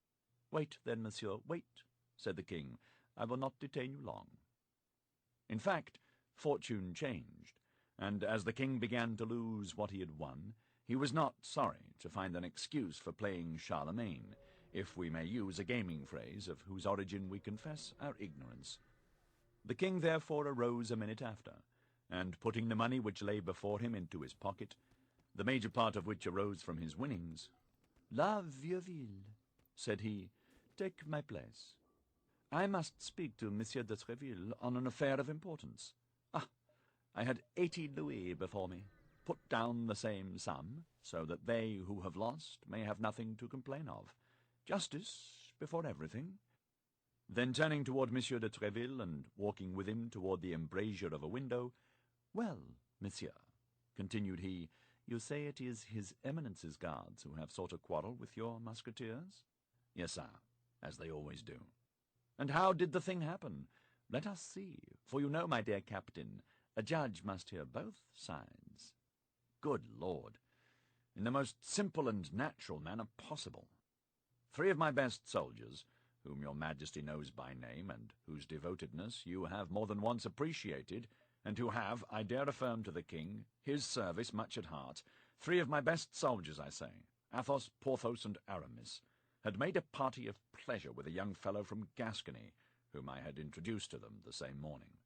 "Wait, then, monsieur, wait," said the king. "I will not detain you long." In fact, fortune changed, and as the king began to lose what he had won, he was not sorry to find an excuse for playing Charlemagne, if we may use a gaming phrase of whose origin we confess our ignorance. The king therefore arose a minute after, and putting the money which lay before him into his pocket, the major part of which arose from his winnings, "La Vieuville," said he, "take my place. I must speak to Monsieur de Treville on an affair of importance. Ah, I had 80 louis before me. Put down the same sum, so that they who have lost may have nothing to complain of. Justice before everything." Then turning toward Monsieur de Treville, and walking with him toward the embrasure of a window, "Well, monsieur," continued he, "you say it is His Eminence's guards who have sought a quarrel with your musketeers?" "Yes, sir, as they always do." "And how did the thing happen? Let us see, for you know, my dear captain, a judge must hear both sides." "Good Lord! In the most simple and natural manner possible. 3 of my best soldiers, whom your Majesty knows by name, and whose devotedness you have more than once appreciated, and who have, I dare affirm to the king, his service much at heart, 3 of my best soldiers, I say, Athos, Porthos, and Aramis, had made a party of pleasure with a young fellow from Gascony, whom I had introduced to them the same morning.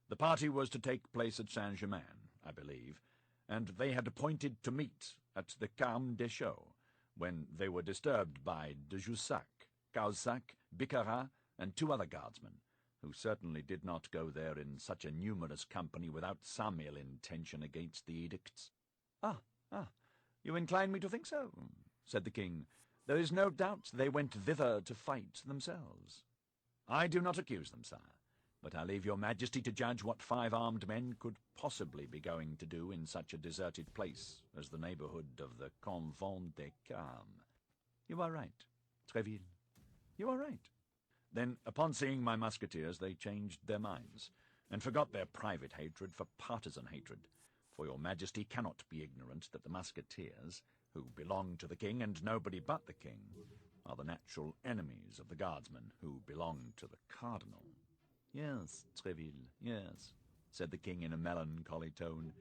The party was to take place at Saint-Germain, I believe, and they had appointed to meet at the Carmes Deschaux, when they were disturbed by de Jussac, Cahusac, Bicarat, and 2 other guardsmen, who certainly did not go there in such a numerous company without some ill intention against the edicts." Ah, you incline me to think so," said the king. "There is no doubt they went thither to fight themselves." "I do not accuse them, sire. But I leave your majesty to judge what 5 armed men could possibly be going to do in such a deserted place as the neighbourhood of the Convent des Carmes. You are right, Tréville. You are right. Then, upon seeing my musketeers, they changed their minds, and forgot their private hatred for partisan hatred. For your majesty cannot be ignorant that the musketeers, who belong to the king and nobody but the king, are the natural enemies of the guardsmen, who belong to the cardinal. Yes, Tréville, yes, said the king in a melancholy tone,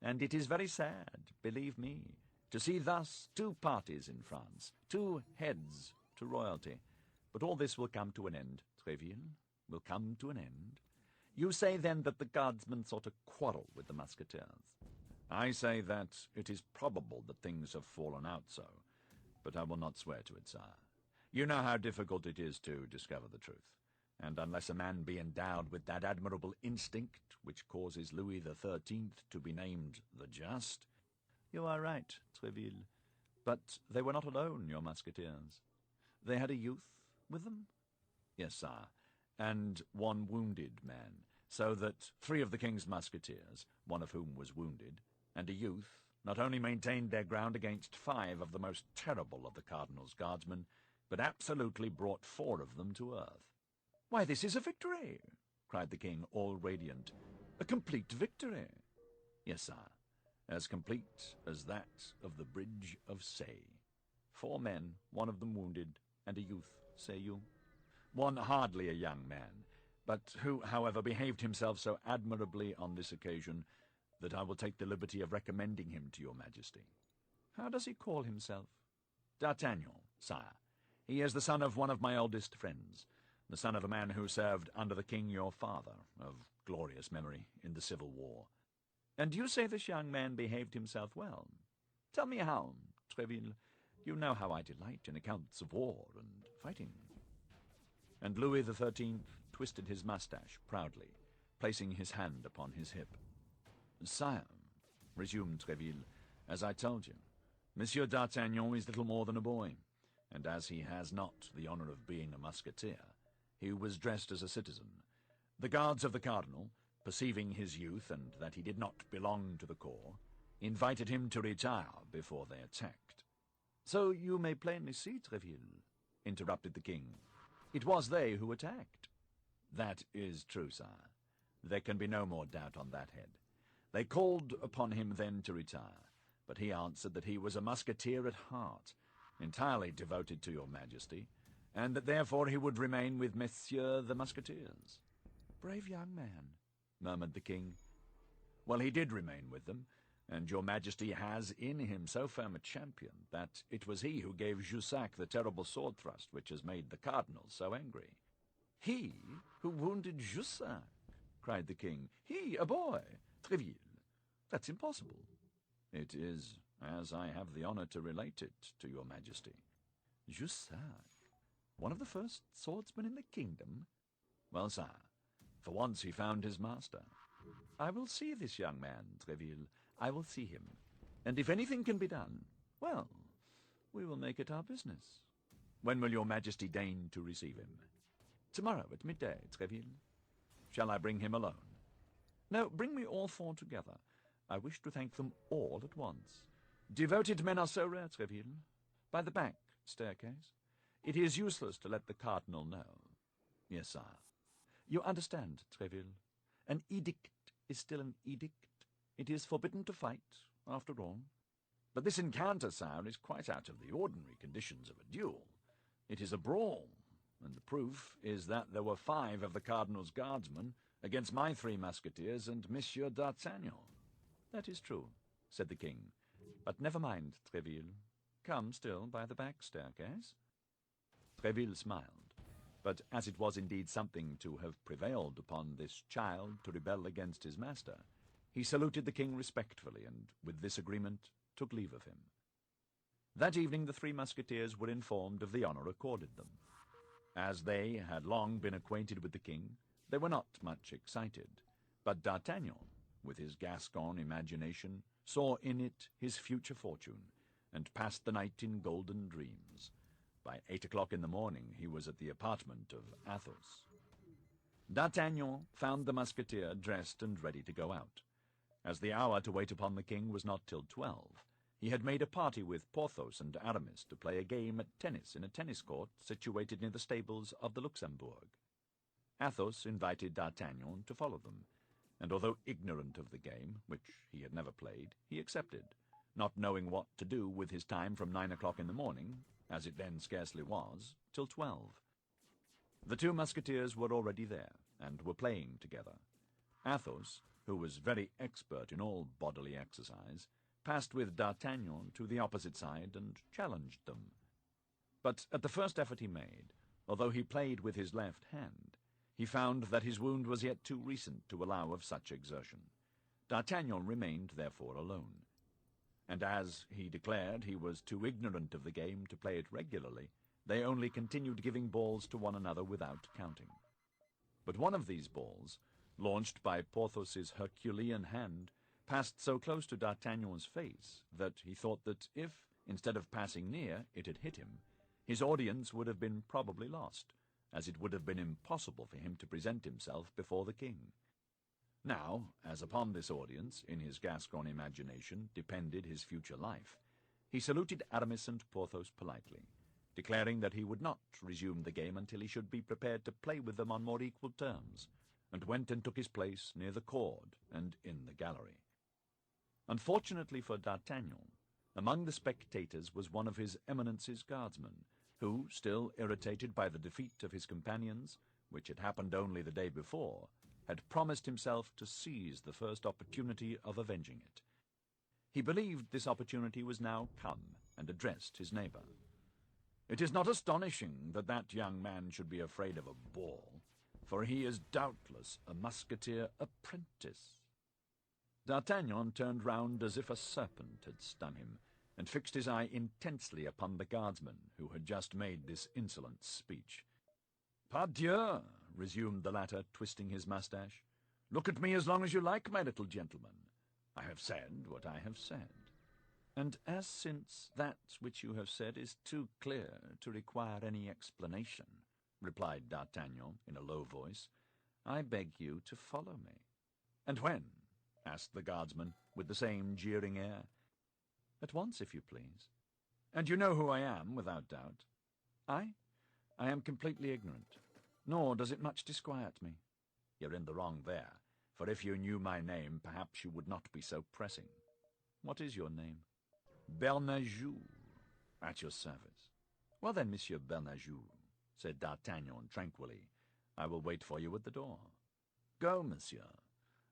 and it is very sad, believe me, to see thus 2 parties in France, 2 heads to royalty. But all this will come to an end, Tréville, will come to an end. You say, then, that the guardsmen sought a quarrel with the musketeers. I say that it is probable that things have fallen out so, but I will not swear to it, sire. You know how difficult it is to discover the truth, and unless a man be endowed with that admirable instinct which causes Louis XIII to be named the Just— You are right, Tréville, but they were not alone, your musketeers. They had a youth with them? Yes, sire, and 1 wounded man, so that 3 of the king's musketeers, 1 of whom was wounded, and a youth, not only maintained their ground against 5 of the most terrible of the cardinal's guardsmen, but absolutely brought 4 of them to earth. Why, this is a victory, cried the king, all radiant. A complete victory. Yes, sire, as complete as that of the Bridge of Say. 4 men, 1 of them wounded, and a youth, say you? 1 hardly a young man, but who, however, behaved himself so admirably on this occasion that I will take the liberty of recommending him to your majesty. How does he call himself? D'Artagnan, sire. He is the son of one of my oldest friends, the son of a man who served under the king your father, of glorious memory, in the Civil War. And you say this young man behaved himself well? Tell me how, Tréville. You know how I delight in accounts of war and fighting. And Louis XIII twisted his moustache proudly, placing his hand upon his hip. Sire, resumed Tréville, as I told you, Monsieur d'Artagnan is little more than a boy, and as he has not the honour of being a musketeer, he was dressed as a citizen. The guards of the cardinal, perceiving his youth and that he did not belong to the corps, invited him to retire before they attacked. So you may plainly see, Tréville, interrupted the king, it was they who attacked. That is true, sire. There can be no more doubt on that head. They called upon him then to retire, but he answered that he was a musketeer at heart, entirely devoted to your majesty, and that therefore he would remain with Messieurs the Musketeers. Brave young man, murmured the king. Well, he did remain with them, and your majesty has in him so firm a champion that it was he who gave Jussac the terrible sword thrust which has made the cardinal so angry. He who wounded Jussac, cried the king. He, a boy, Tréville. That's impossible. It is, as I have the honour to relate it to your majesty. Jussac, one of the first swordsmen in the kingdom? Well, sire, for once he found his master. I will see this young man, Tréville. I will see him. And if anything can be done, well, we will make it our business. When will your majesty deign to receive him? Tomorrow at midday, Tréville. Shall I bring him alone? No, bring me all 4 together. I wish to thank them all at once. Devoted men are so rare, Tréville. By the back staircase. It is useless to let the cardinal know. Yes, sire. You understand, Tréville. An edict is still an edict. It is forbidden to fight, after all. But this encounter, sire, is quite out of the ordinary conditions of a duel. It is a brawl, and the proof is that there were 5 of the cardinal's guardsmen against my 3 musketeers and Monsieur d'Artagnan. That is true, said the king. But never mind, Tréville. Come still by the back staircase. Tréville smiled, but as it was indeed something to have prevailed upon this child to rebel against his master, he saluted the king respectfully, and with this agreement took leave of him. That evening the 3 musketeers were informed of the honour accorded them. As they had long been acquainted with the king, they were not much excited, but D'Artagnan, with his Gascon imagination, saw in it his future fortune, and passed the night in golden dreams. By 8 o'clock in the morning he was at the apartment of Athos. D'Artagnan found the Musketeer dressed and ready to go out. As the hour to wait upon the king was not till 12, he had made a party with Porthos and Aramis to play a game at tennis in a tennis court situated near the stables of the Luxembourg. Athos invited D'Artagnan to follow them, and although ignorant of the game, which he had never played, he accepted, not knowing what to do with his time from 9 o'clock in the morning, as it then scarcely was, till 12. The two Musketeers were already there, and were playing together. Athos, who was very expert in all bodily exercise, passed with D'Artagnan to the opposite side and challenged them. But at the first effort he made, although he played with his left hand, he found that his wound was yet too recent to allow of such exertion. D'Artagnan remained, therefore, alone, and as he declared he was too ignorant of the game to play it regularly, they only continued giving balls to one another without counting. But one of these balls, launched by Porthos's Herculean hand, passed so close to D'Artagnan's face that he thought that if, instead of passing near, it had hit him, his audience would have been probably lost, as it would have been impossible for him to present himself before the king. Now, as upon this audience, in his Gascon imagination, depended his future life, he saluted Aramis and Porthos politely, declaring that he would not resume the game until he should be prepared to play with them on more equal terms, and went and took his place near the cord and in the gallery. Unfortunately for D'Artagnan, among the spectators was one of his Eminence's guardsmen, who, still irritated by the defeat of his companions, which had happened only the day before, had promised himself to seize the first opportunity of avenging it. He believed this opportunity was now come, and addressed his neighbor. "It is not astonishing that that young man should be afraid of a ball, for he is doubtless a musketeer apprentice." D'Artagnan turned round as if a serpent had stung him, and fixed his eye intensely upon the guardsman who had just made this insolent speech. "Pardieu," resumed the latter, twisting his moustache, "look at me as long as you like, my little gentleman. I have said what I have said." "And as since that which you have said is too clear to require any explanation," replied D'Artagnan in a low voice, "I beg you to follow me." "And when?" asked the guardsman, with the same jeering air. "At once, if you please." "And you know who I am, without doubt?" "I am completely ignorant, nor does it much disquiet me." "You're in the wrong there, for if you knew my name, perhaps you would not be so pressing." "What is your name?" "Bernajoux, at your service." "Well then, Monsieur Bernajoux," said D'Artagnan tranquilly, "I will wait for you at the door." "Go, monsieur.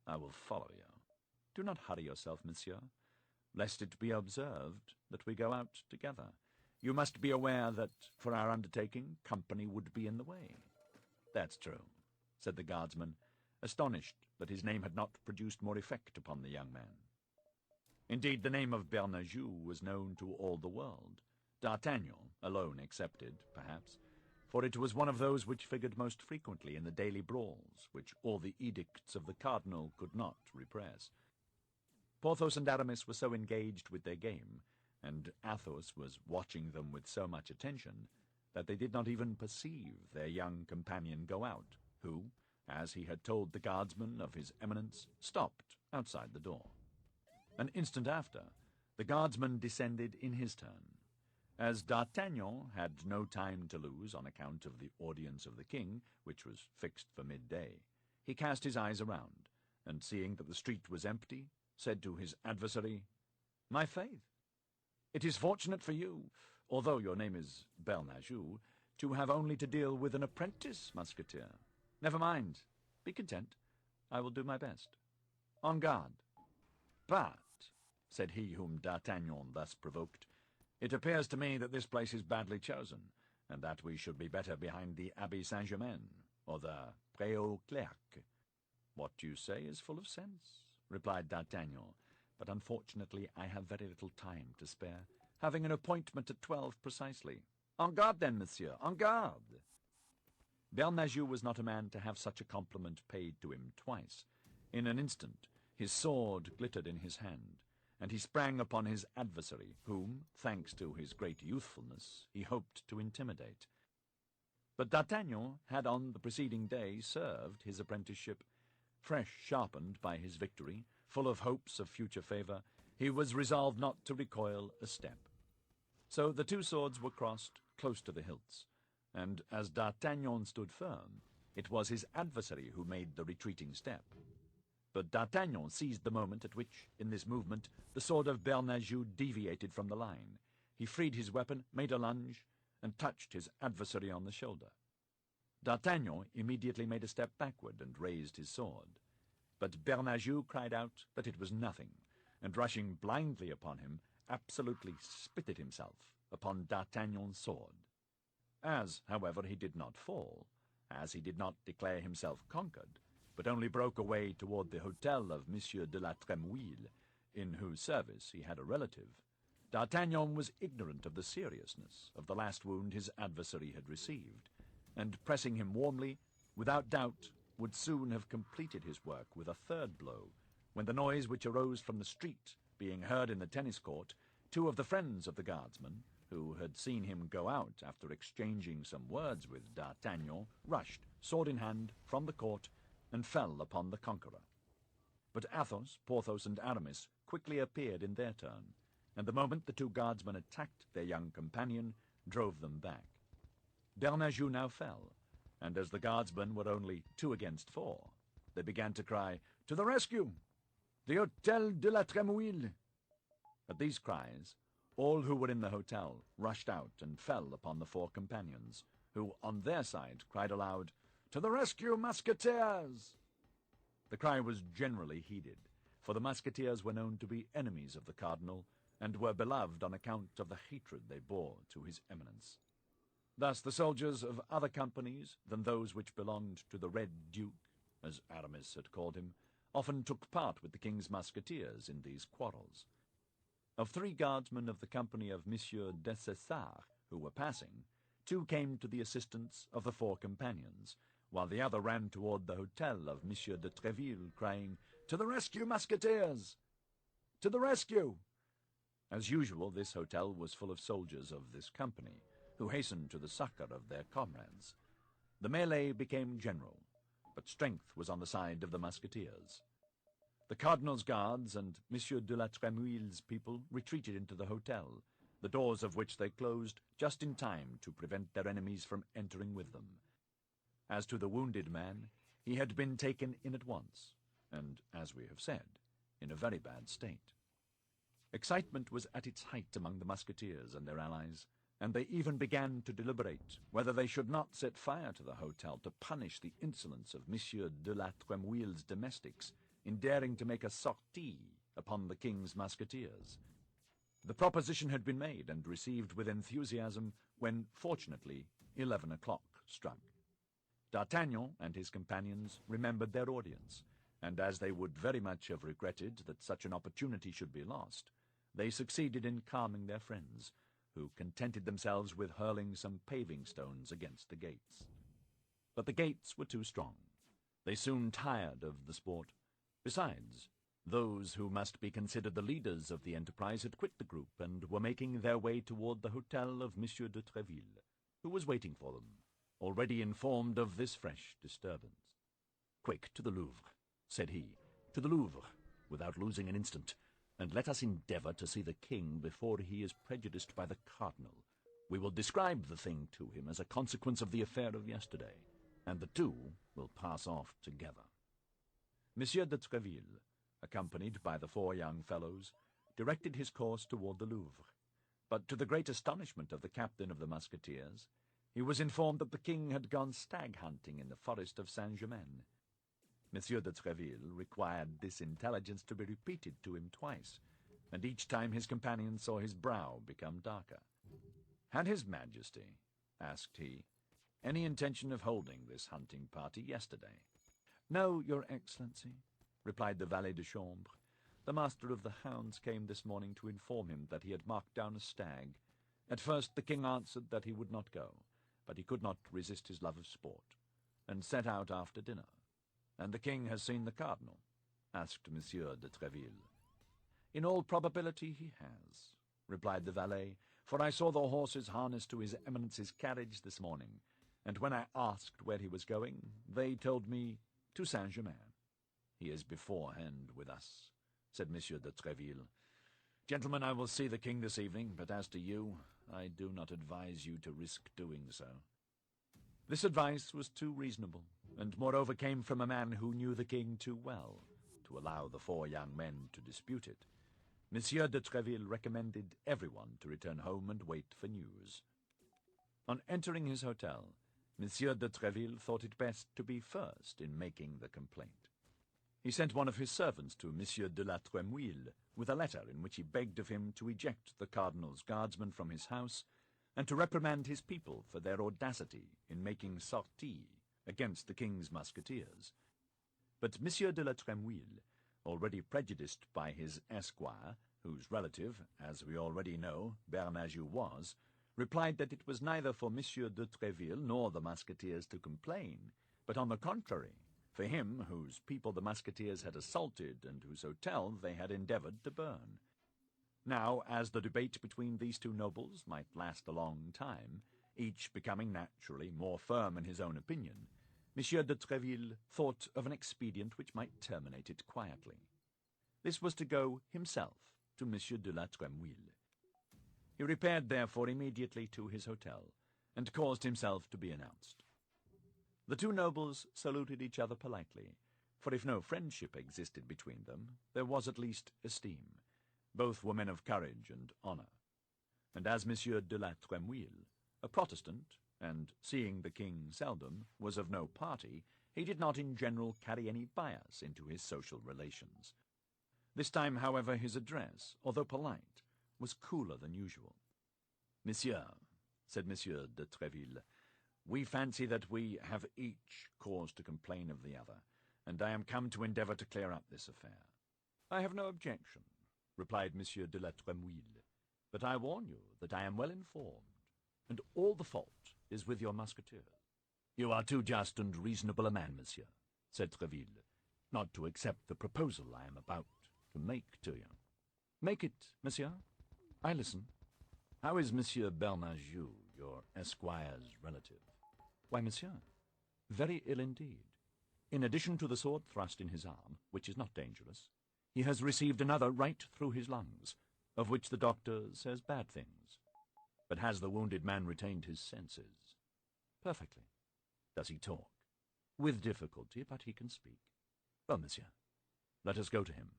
I will follow you." "Do not hurry yourself, monsieur, lest it be observed that we go out together. You must be aware that, for our undertaking, company would be in the way." "That's true," said the guardsman, astonished that his name had not produced more effect upon the young man. Indeed, the name of Bernajoux was known to all the world, D'Artagnan alone excepted, perhaps, for it was one of those which figured most frequently in the daily brawls, which all the edicts of the cardinal could not repress. Porthos and Aramis were so engaged with their game, and Athos was watching them with so much attention, that they did not even perceive their young companion go out, who, as he had told the guardsman of his Eminence, stopped outside the door. An instant after, the guardsman descended in his turn. As D'Artagnan had no time to lose on account of the audience of the king, which was fixed for midday, he cast his eyes around, and seeing that the street was empty, said to his adversary, "My faith, it is fortunate for you, although your name is Bernajoux, to have only to deal with an apprentice musketeer. Never mind, be content, I will do my best. En garde." "But," said he whom D'Artagnan thus provoked, "it appears to me that this place is badly chosen, and that we should be better behind the Abbey Saint-Germain, or the Pré aux Clercs." "What you say is full of sense," replied D'Artagnan, "but unfortunately I have very little time to spare, having an appointment at 12 precisely. En garde, then, monsieur, en garde." Bernajoux was not a man to have such a compliment paid to him twice. In an instant his sword glittered in his hand, and he sprang upon his adversary, whom, thanks to his great youthfulness, he hoped to intimidate. But D'Artagnan had on the preceding day served his apprenticeship. Fresh sharpened by his victory, full of hopes of future favour, he was resolved not to recoil a step. So the two swords were crossed close to the hilts, and as D'Artagnan stood firm, it was his adversary who made the retreating step. But D'Artagnan seized the moment at which, in this movement, the sword of Bernajoux deviated from the line. He freed his weapon, made a lunge, and touched his adversary on the shoulder. D'Artagnan immediately made a step backward and raised his sword. But Bernajoux cried out that it was nothing, and rushing blindly upon him, absolutely spitted himself upon D'Artagnan's sword. As, however, he did not fall, as he did not declare himself conquered, but only broke away toward the hotel of Monsieur de la Trémouille, in whose service he had a relative, D'Artagnan was ignorant of the seriousness of the last wound his adversary had received, and pressing him warmly, without doubt, would soon have completed his work with a third blow, when the noise which arose from the street being heard in the tennis court, two of the friends of the guardsman, who had seen him go out after exchanging some words with D'Artagnan, rushed, sword in hand, from the court, and fell upon the conqueror. But Athos, Porthos, and Aramis quickly appeared in their turn, and the moment the two guardsmen attacked their young companion, drove them back. Bernajoux now fell, and as the guardsmen were only 2 against 4, they began to cry, "To the rescue! The Hôtel de la Trémouille!" At these cries, all who were in the hotel rushed out and fell upon the 4 companions, who, on their side, cried aloud, "To the rescue, Musketeers!" The cry was generally heeded, for the Musketeers were known to be enemies of the cardinal, and were beloved on account of the hatred they bore to his eminence. Thus the soldiers of other companies than those which belonged to the Red Duke, as Aramis had called him, often took part with the king's Musketeers in these quarrels. Of 3 guardsmen of the company of Monsieur Dessessart who were passing, 2 came to the assistance of the 4 companions, while the other ran toward the hotel of Monsieur de Tréville, crying, "To the rescue, Musketeers! To the rescue!" As usual, this hotel was full of soldiers of this company, who hastened to the succor of their comrades. The melee became general, but strength was on the side of the Musketeers. The cardinal's guards and Monsieur de la Trémouille's people retreated into the hotel, the doors of which they closed just in time to prevent their enemies from entering with them. As to the wounded man, he had been taken in at once, and, as we have said, in a very bad state. Excitement was at its height among the Musketeers and their allies, and they even began to deliberate whether they should not set fire to the hotel to punish the insolence of Monsieur de la Trémouille's domestics in daring to make a sortie upon the king's Musketeers. The proposition had been made and received with enthusiasm when, fortunately, 11 o'clock struck. D'Artagnan and his companions remembered their audience, and as they would very much have regretted that such an opportunity should be lost, they succeeded in calming their friends, who contented themselves with hurling some paving stones against the gates. But the gates were too strong. They soon tired of the sport. Besides, those who must be considered the leaders of the enterprise had quit the group and were making their way toward the hotel of Monsieur de Tréville, who was waiting for them, already informed of this fresh disturbance. "Quick, to the Louvre," said he, "to the Louvre, without losing an instant, and let us endeavor to see the king before he is prejudiced by the cardinal. We will describe the thing to him as a consequence of the affair of yesterday, and the 2 will pass off together." Monsieur de Tréville, accompanied by the 4 young fellows, directed his course toward the Louvre, but to the great astonishment of the captain of the Musketeers, he was informed that the king had gone stag-hunting in the forest of Saint-Germain. Monsieur de Tréville required this intelligence to be repeated to him twice, and each time his companion saw his brow become darker. "Had his Majesty," asked he, "any intention of holding this hunting party yesterday?" "No, your Excellency," replied the valet de chambre. "The master of the hounds came this morning to inform him that he had marked down a stag. At first the king answered that he would not go, but he could not resist his love of sport, and set out after dinner." "And the king has seen the cardinal?" asked Monsieur de Tréville. "In all probability he has," replied the valet, "for I saw the horses harnessed to his Eminence's carriage this morning, and when I asked where he was going, they told me to Saint-Germain. He is beforehand with us, said Monsieur de Treville. Gentlemen, I will see the king this evening, but as to you, I do not advise you to risk doing so. This advice was too reasonable, and moreover came from a man who knew the king too well to allow the 4 young men to dispute it. Monsieur de Treville recommended everyone to return home and wait for news. On entering his hotel, Monsieur de Treville thought it best to be first in making the complaint. He sent one of his servants to Monsieur de la Trémouille with a letter in which he begged of him to eject the cardinal's guardsmen from his house and to reprimand his people for their audacity in making sortie against the king's musketeers. But Monsieur de la Trémouille, already prejudiced by his esquire, whose relative, as we already know, Bernajoux was, replied that it was neither for Monsieur de Treville nor the musketeers to complain, but on the contrary, for him whose people the musketeers had assaulted and whose hotel they had endeavored to burn. Now, as the debate between these two nobles might last a long time, each becoming naturally more firm in his own opinion, Monsieur de Treville thought of an expedient which might terminate it quietly. This was to go himself to Monsieur de la Trémouille. He repaired therefore immediately to his hotel, and caused himself to be announced. The two nobles saluted each other politely, for if no friendship existed between them, there was at least esteem. Both were men of courage and honor. And as Monsieur de la Trémouille, a Protestant, and, seeing the king seldom, was of no party, he did not in general carry any bias into his social relations. This time, however, his address, although polite, was cooler than usual. "Monsieur," said Monsieur de Treville, "we fancy that we have each cause to complain of the other, and I am come to endeavor to clear up this affair." "I have no objection," replied Monsieur de la Trémouille, "but I warn you that I am well informed, and all the fault is with your musketeers." "You are too just and reasonable a man, monsieur," said Treville, "not to accept the proposal I am about to make to you." "Make it, monsieur. I listen." "How is Monsieur Bernajoux, your esquire's relative?" "Why, monsieur, very ill indeed. In addition to the sword thrust in his arm, which is not dangerous, he has received another right through his lungs, of which the doctor says bad things." "But has the wounded man retained his senses?" "Perfectly." "Does he talk?" "With difficulty, but he can speak." "Well, monsieur, let us go to him.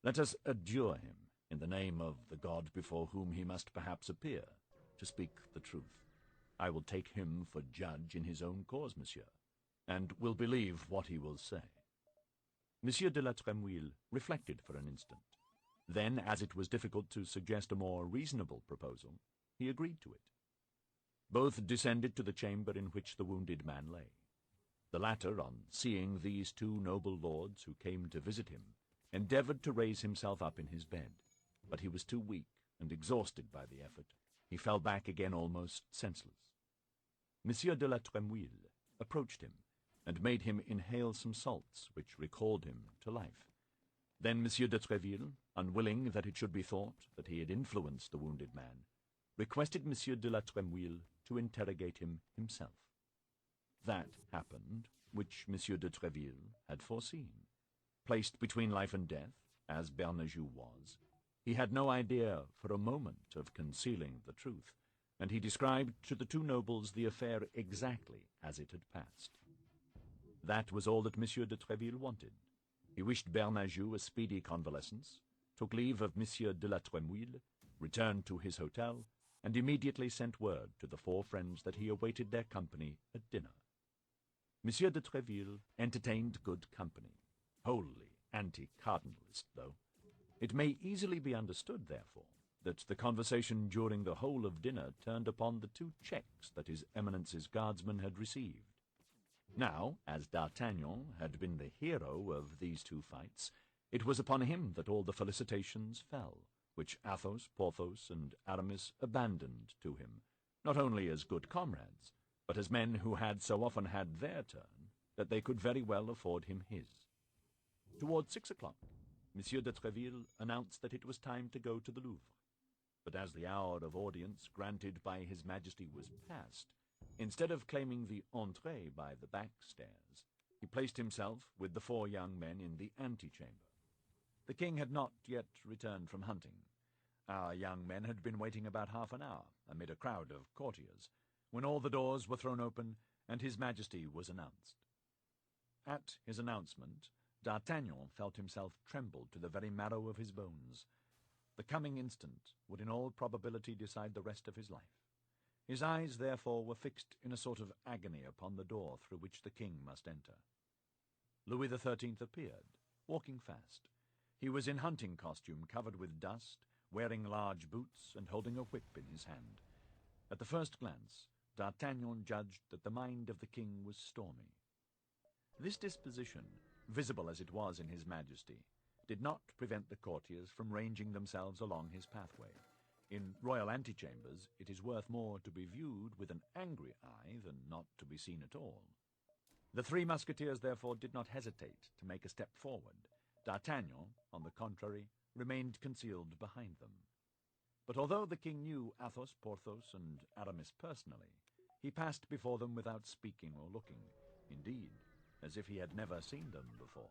Let us adjure him, in the name of the God before whom he must perhaps appear, to speak the truth. I will take him for judge in his own cause, monsieur, and will believe what he will say." Monsieur de la Trémouille reflected for an instant. Then, as it was difficult to suggest a more reasonable proposal, he agreed to it. Both descended to the chamber in which the wounded man lay. The latter, on seeing these two noble lords who came to visit him, endeavored to raise himself up in his bed, but he was too weak, and exhausted by the effort, he fell back again almost senseless. Monsieur de la Trémouille approached him, and made him inhale some salts, which recalled him to life. Then Monsieur de Treville, unwilling that it should be thought that he had influenced the wounded man, requested Monsieur de la Trémouille to interrogate him himself. That happened which Monsieur de Treville had foreseen. Placed between life and death, as Bernajoux was, he had no idea for a moment of concealing the truth, and he described to the two nobles the affair exactly as it had passed. That was all that Monsieur de Treville wanted. He wished Bernajoux a speedy convalescence, took leave of Monsieur de la Trémouille, returned to his hotel, and immediately sent word to the 4 friends that he awaited their company at dinner. Monsieur de Treville entertained good company, wholly anti-cardinalist, though. It may easily be understood, therefore, that the conversation during the whole of dinner turned upon the 2 checks that his Eminence's guardsmen had received. Now, as D'Artagnan had been the hero of these 2 fights, it was upon him that all the felicitations fell, which Athos, Porthos, and Aramis abandoned to him, not only as good comrades, but as men who had so often had their turn that they could very well afford him his. Towards 6 o'clock, Monsieur de Treville announced that it was time to go to the Louvre, but as the hour of audience granted by His Majesty was past, Instead of claiming the entree by the back stairs, he placed himself with the 4 young men in the antechamber. The king had not yet returned from hunting. Our young men had been waiting about half an hour, amid a crowd of courtiers, when all the doors were thrown open and His Majesty was announced. At his announcement, D'Artagnan felt himself tremble to the very marrow of his bones. The coming instant would in all probability decide the rest of his life. His eyes, therefore, were fixed in a sort of agony upon the door through which the king must enter. Louis XIII appeared, walking fast. He was in hunting costume, covered with dust, wearing large boots, and holding a whip in his hand. At the first glance, D'Artagnan judged that the mind of the king was stormy. This disposition, visible as it was in His Majesty, did not prevent the courtiers from ranging themselves along his pathway. In royal antechambers, it is worth more to be viewed with an angry eye than not to be seen at all. The 3 Musketeers, therefore, did not hesitate to make a step forward. D'Artagnan, on the contrary, remained concealed behind them. But although the king knew Athos, Porthos, and Aramis personally, he passed before them without speaking or looking, indeed, as if he had never seen them before.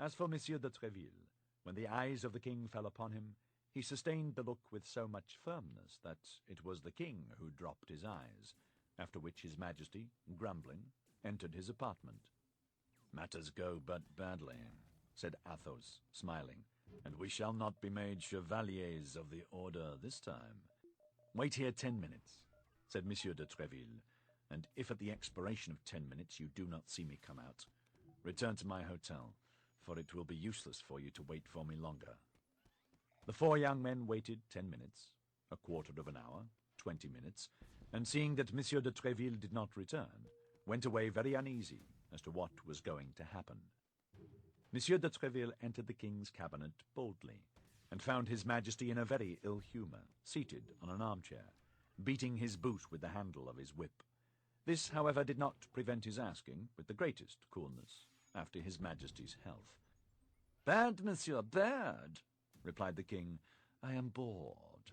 As for Monsieur de Tréville, when the eyes of the king fell upon him, he sustained the look with so much firmness that it was the king who dropped his eyes, after which His Majesty, grumbling, entered his apartment. "Matters go but badly," said Athos, smiling, "and we shall not be made chevaliers of the order this time." "Wait here 10 minutes," said Monsieur de Tréville, "and if at the expiration of 10 minutes you do not see me come out, return to my hotel, for it will be useless for you to wait for me longer." The 4 young men waited 10 minutes, a quarter of an hour, 20 minutes, and seeing that Monsieur de Tréville did not return, went away very uneasy as to what was going to happen. Monsieur de Tréville entered the king's cabinet boldly, and found His Majesty in a very ill humour, seated on an armchair, beating his boot with the handle of his whip. This, however, did not prevent his asking, with the greatest coolness, after His Majesty's health. "Bad, monsieur, bad," replied the king. "I am bored."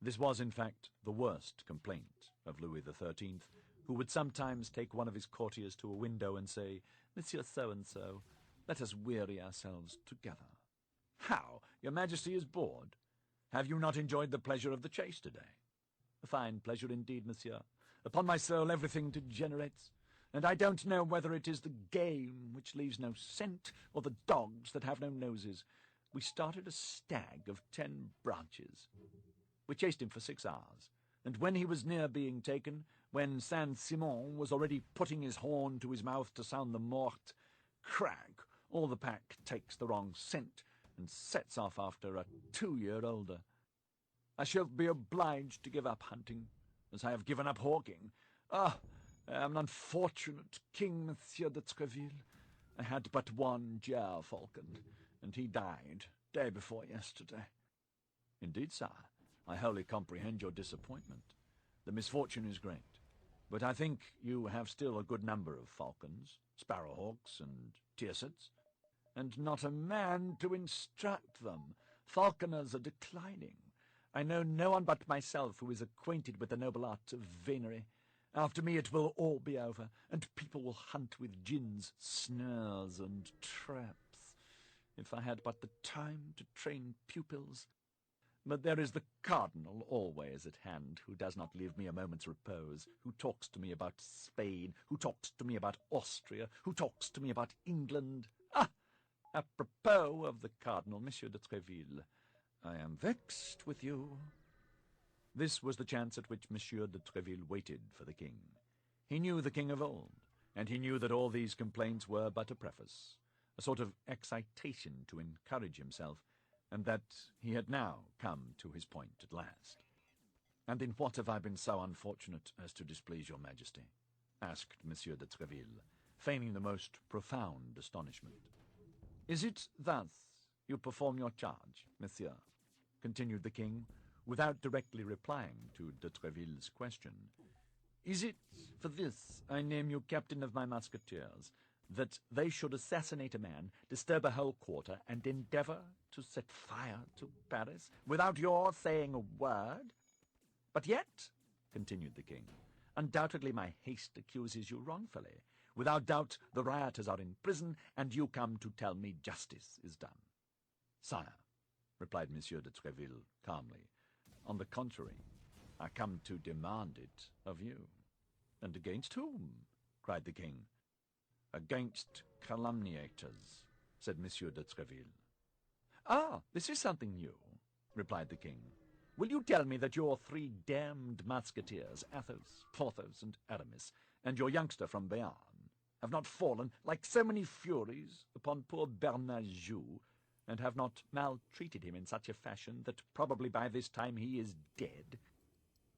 This was, in fact, the worst complaint of Louis XIII, who would sometimes take one of his courtiers to a window and say, "Monsieur so-and-so, let us weary ourselves together." "How? Your Majesty is bored? Have you not enjoyed the pleasure of the chase today?" "A fine pleasure indeed, monsieur. Upon my soul, everything degenerates, and I don't know whether it is the game which leaves no scent, or the dogs that have no noses. We started a stag of 10 branches. We chased him for 6 hours, and when he was near being taken, when Saint-Simon was already putting his horn to his mouth to sound the mort, crack, all the pack takes the wrong scent, and sets off after a 2-year-older. I shall be obliged to give up hunting, as I have given up hawking. Ah, I am an unfortunate king, Monsieur de Tréville. I had but 1 ger-falcon, and he died day before yesterday." "Indeed, sire, I wholly comprehend your disappointment. The misfortune is great, but I think you have still a good number of falcons, sparrowhawks, and tiercets." "And not a man to instruct them. Falconers are declining. I know no one but myself who is acquainted with the noble art of venery. After me it will all be over, and people will hunt with gins, snares, and traps. If I had but the time to train pupils. But there is the cardinal always at hand, who does not leave me a moment's repose, who talks to me about Spain, who talks to me about Austria, who talks to me about England. Ah! Apropos of the cardinal, Monsieur de Tréville, I am vexed with you." This was the chance at which Monsieur de Tréville waited for the king. He knew the king of old, and he knew that all these complaints were but a preface, a sort of excitation to encourage himself, and that he had now come to his point at last. "And in what have I been so unfortunate as to displease your Majesty?" asked Monsieur de Tréville, feigning the most profound astonishment. "Is it thus you perform your charge, monsieur?" continued the king, without directly replying to de Tréville's question. "Is it for this I name you captain of my Musketeers, that they should assassinate a man, disturb a whole quarter, and endeavour to set fire to Paris, without your saying a word? But yet," continued the king, Undoubtedly my haste accuses you wrongfully. Without doubt the rioters are in prison, and you come to tell me justice is done. Sire, replied Monsieur de Treville calmly, on the contrary, I come to demand it of you. And against whom? Cried the king. Against calumniators, said Monsieur de Treville. Ah, this is something new, replied the king. Will you tell me that your 3 damned musketeers, Athos, Porthos, and Aramis, and your youngster from Béarn, have not fallen, like so many furies, upon poor Bernajoux, and have not maltreated him in such a fashion that probably by this time he is dead?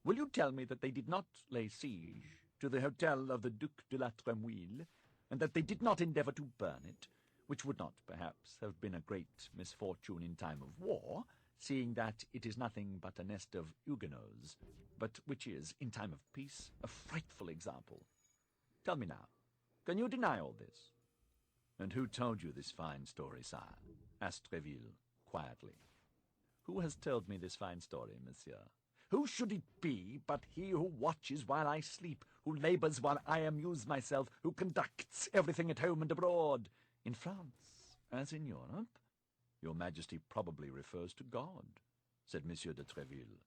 Will you tell me that they did not lay siege to the hotel of the Duc de la Trémouille, and that they did not endeavour to burn it, which would not, perhaps, have been a great misfortune in time of war, seeing that it is nothing but a nest of Huguenots, but which is, in time of peace, a frightful example? Tell me now, can you deny all this? And who told you this fine story, sire? Asked Treville, quietly. Who has told me this fine story, monsieur? Who should it be but he who watches while I sleep, who labours while I amuse myself, who conducts everything at home and abroad? In France, as in Europe? Your Majesty probably refers to God, said Monsieur de Treville,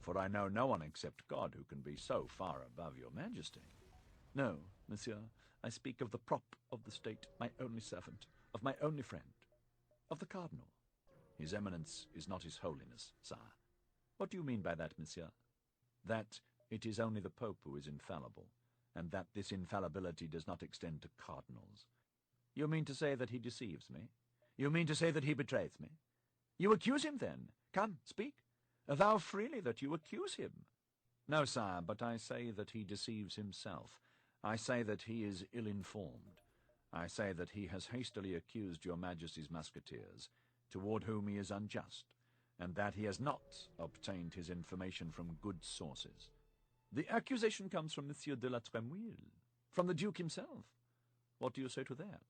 for I know no one except God who can be so far above your Majesty. No, monsieur, I speak of the prop of the state, my only servant, of my only friend, of the cardinal. His eminence is not his holiness, sire. What do you mean by that, monsieur? That it is only the Pope who is infallible, and that this infallibility does not extend to cardinals. You mean to say that he deceives me? You mean to say that he betrays me? You accuse him, then? Come, speak. Avow freely that you accuse him. No, sire, but I say that he deceives himself. I say that he is ill-informed. I say that he has hastily accused your Majesty's musketeers, toward whom he is unjust, and that he has not obtained his information from good sources. The accusation comes from Monsieur de la Trémouille, from the Duke himself. What do you say to that?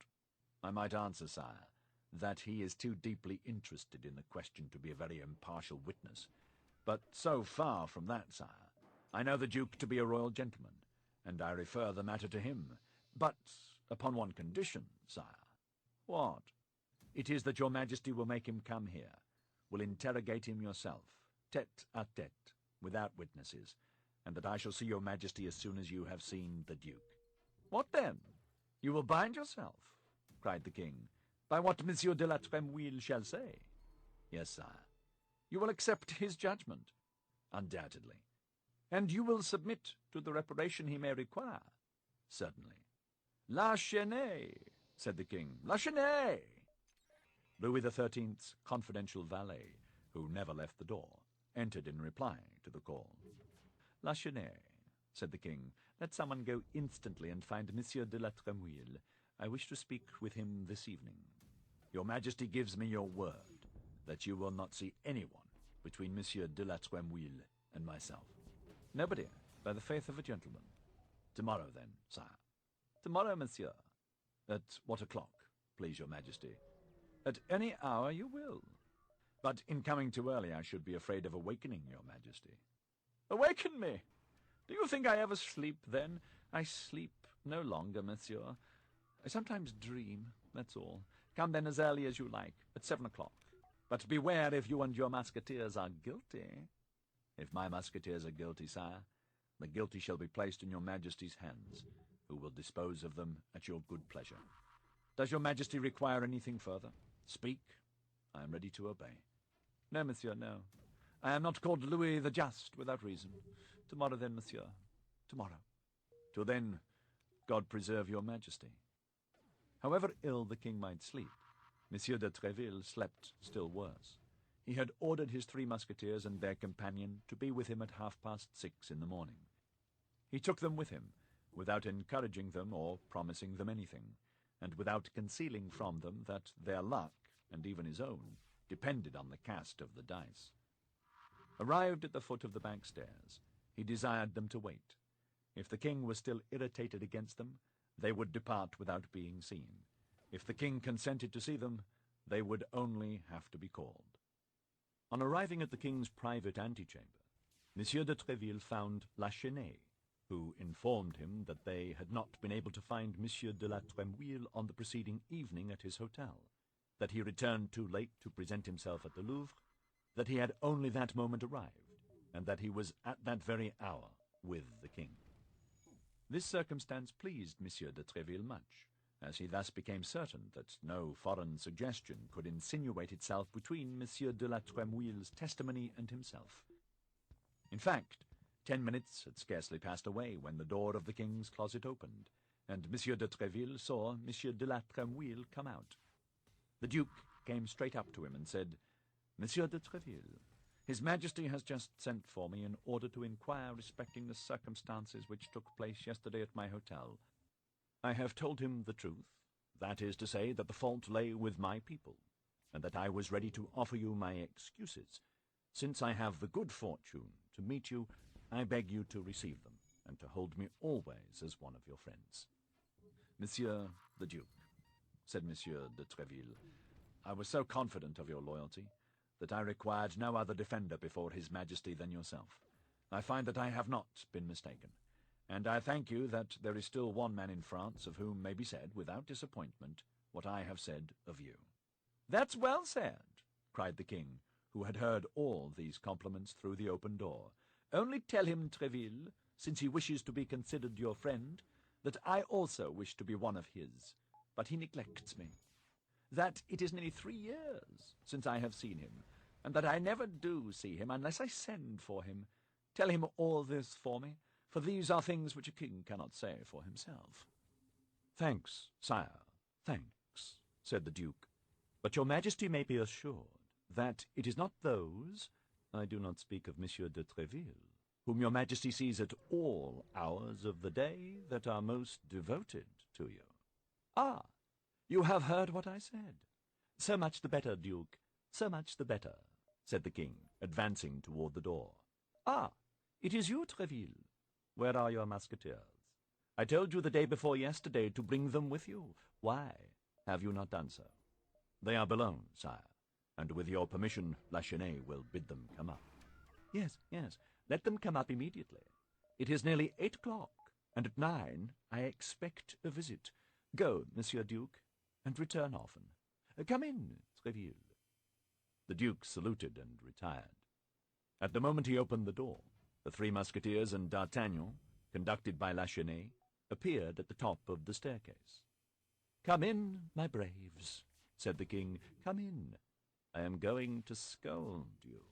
I might answer, sire, that he is too deeply interested in the question to be a very impartial witness. But so far from that, sire, I know the Duke to be a royal gentleman, and I refer the matter to him. But upon one condition, sire. What? It is that your Majesty will make him come here, will interrogate him yourself, tête-à-tête, without witnesses, and that I shall see your Majesty as soon as you have seen the Duke. What then? You will bind yourself, cried the king, by what Monsieur de la Trémouille shall say. Yes, sire. You will accept his judgment? Undoubtedly. And you will submit to the reparation he may require? Certainly. La Chesnaye, said the king. La Chesnaye! Louis XIII's confidential valet, who never left the door, entered in reply to the call. La Chesnaye, said the king, let someone go instantly and find Monsieur de la Trémouille. I wish to speak with him this evening. Your Majesty gives me your word that you will not see anyone between Monsieur de la Trémouille and myself. Nobody, by the faith of a gentleman. Tomorrow, then, sire. Tomorrow, monsieur. At what o'clock, please your Majesty? At any hour you will. But in coming too early I should be afraid of awakening your Majesty. Awaken me! Do you think I ever sleep, then? I sleep no longer, monsieur. I sometimes dream, that's all. Come, then, as early as you like, at 7 o'clock. But beware if you and your musketeers are guilty. If my musketeers are guilty, sire, the guilty shall be placed in your Majesty's hands, who will dispose of them at your good pleasure. Does your Majesty require anything further? Speak. I am ready to obey. No, monsieur, no. I am not called Louis the Just without reason. Tomorrow, then, monsieur. Tomorrow. Till then, God preserve your Majesty. However ill the king might sleep, Monsieur de Treville slept still worse. He had ordered his 3 musketeers and their companion to be with him at 6:30 in the morning. He took them with him, without encouraging them or promising them anything, and without concealing from them that their luck, and even his own, depended on the cast of the dice. Arrived at the foot of the bank stairs, he desired them to wait. If the king was still irritated against them, they would depart without being seen. If the king consented to see them, they would only have to be called. On arriving at the king's private antechamber, Monsieur de Treville found La Chesnaye, who informed him that they had not been able to find Monsieur de la Tremouille on the preceding evening at his hotel, that he returned too late to present himself at the Louvre, that he had only that moment arrived, and that he was at that very hour with the king. This circumstance pleased Monsieur de Treville much, as he thus became certain that no foreign suggestion could insinuate itself between Monsieur de la Tremouille's testimony and himself. In fact, 10 minutes had scarcely passed away when the door of the king's closet opened, and Monsieur de Treville saw Monsieur de la Tremouille come out. The Duke came straight up to him and said, "Monsieur de Treville, His Majesty has just sent for me in order to inquire respecting the circumstances which took place yesterday at my hotel. I have told him the truth, that is to say, that the fault lay with my people, and that I was ready to offer you my excuses. Since I have the good fortune to meet you, I beg you to receive them, and to hold me always as one of your friends." "Monsieur the Duke," said Monsieur de Treville, "I was so confident of your loyalty that I required no other defender before His Majesty than yourself. I find that I have not been mistaken, and I thank you that there is still one man in France of whom may be said, without disappointment, what I have said of you." "That's well said," cried the king, who had heard all these compliments through the open door. "Only tell him, Treville, since he wishes to be considered your friend, that I also wish to be one of his, but he neglects me. That it is nearly 3 years since I have seen him, and that I never do see him unless I send for him. Tell him all this for me, for these are things which a king cannot say for himself." "Thanks, sire, thanks," said the Duke, "but your Majesty may be assured that it is not those, I do not speak of Monsieur de Treville, whom your Majesty sees at all hours of the day, that are most devoted to you." "Ah, you have heard what I said. So much the better, Duke, so much the better," said the king, advancing toward the door. "Ah, it is you, Treville. Where are your Musketeers? I told you the day before yesterday to bring them with you. Why have you not done so?" "They are below, sire, and with your permission, Lachenay will bid them come up." Yes, let them come up immediately. It is nearly 8 o'clock, and at 9 I expect a visit. Go, Monsieur Duke, and return often. Come in, Treville." The Duke saluted and retired. At the moment he opened the door, the 3 Musketeers and D'Artagnan, conducted by Lachenay, appeared at the top of the staircase. "Come in, my braves," said the king. "Come in. I am going to scold you."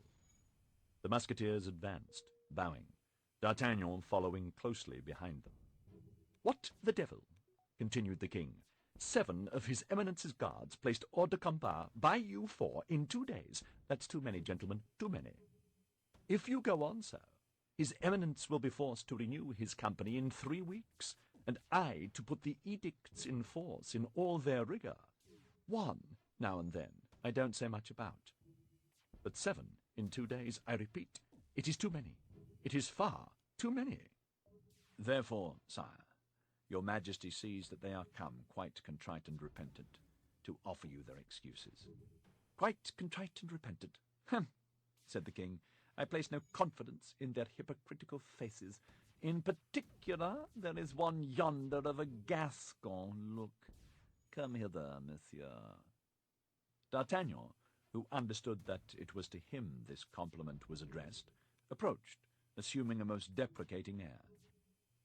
The Musketeers advanced, bowing, D'Artagnan following closely behind them. "What the devil?" continued the king. 7 of His Eminence's guards placed hors de combat by you 4 in 2 days. That's too many, gentlemen, too many. If you go on so, His Eminence will be forced to renew his company in 3 weeks, and I to put the edicts in force in all their rigor. 1 now and then I don't say much about, but 7 in 2 days, I repeat, it is too many. It is far too many. Therefore, sire, your Majesty sees that they are come, quite contrite and repentant, to offer you their excuses." "Quite contrite and repentant? Hem!" said the king. "I place no confidence in their hypocritical faces. In particular, there is one yonder of a Gascon look. Come hither, monsieur." D'Artagnan, who understood that it was to him this compliment was addressed, approached, assuming a most deprecating air.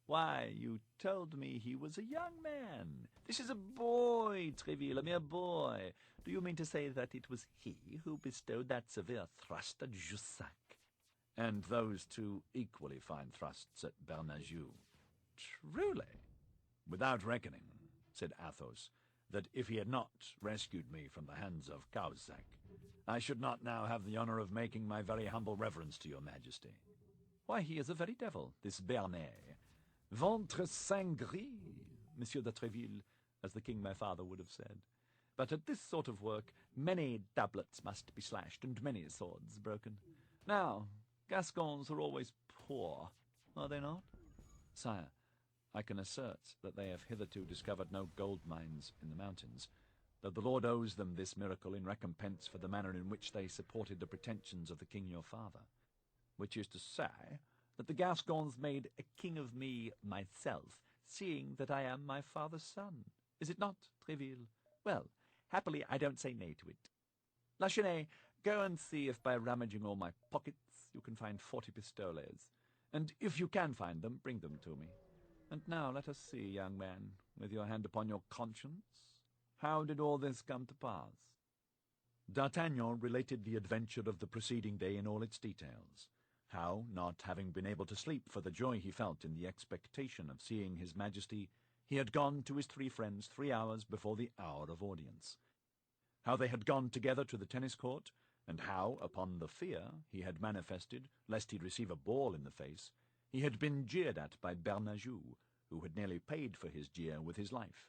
"Why, you told me he was a young man. This is a boy, Treville, a mere boy. Do you mean to say that it was he who bestowed that severe thrust at Jussac, and those 2 equally fine thrusts at Bernajoux?" "Truly?" "Without reckoning," said Athos, "that if he had not rescued me from the hands of Cahusac, I should not now have the honor of making my very humble reverence to your Majesty." "Why, he is a very devil, this Béarnais. Ventre saint gris, Monsieur de Treville, as the king my father would have said. But at this sort of work many doublets must be slashed and many swords broken. Now, Gascons are always poor, are they not?" "Sire, I can assert that they have hitherto discovered no gold mines in the mountains, though the Lord owes them this miracle in recompense for the manner in which they supported the pretensions of the king your father, which is to say, that the Gascons made a king of me myself, seeing that I am my father's son. Is it not, Tréville? Well, happily I don't say nay to it. Lachesnais, go and see if by rummaging all my pockets you can find 40 pistoles, and if you can find them, bring them to me. And now let us see, young man, with your hand upon your conscience, how did all this come to pass? D'Artagnan related the adventure of the preceding day in all its details. How, not having been able to sleep for the joy he felt in the expectation of seeing his Majesty, he had gone to his 3 friends 3 hours before the hour of audience. How they had gone together to the tennis court, and how, upon the fear he had manifested lest he receive a ball in the face, he had been jeered at by Bernajoux, who had nearly paid for his jeer with his life.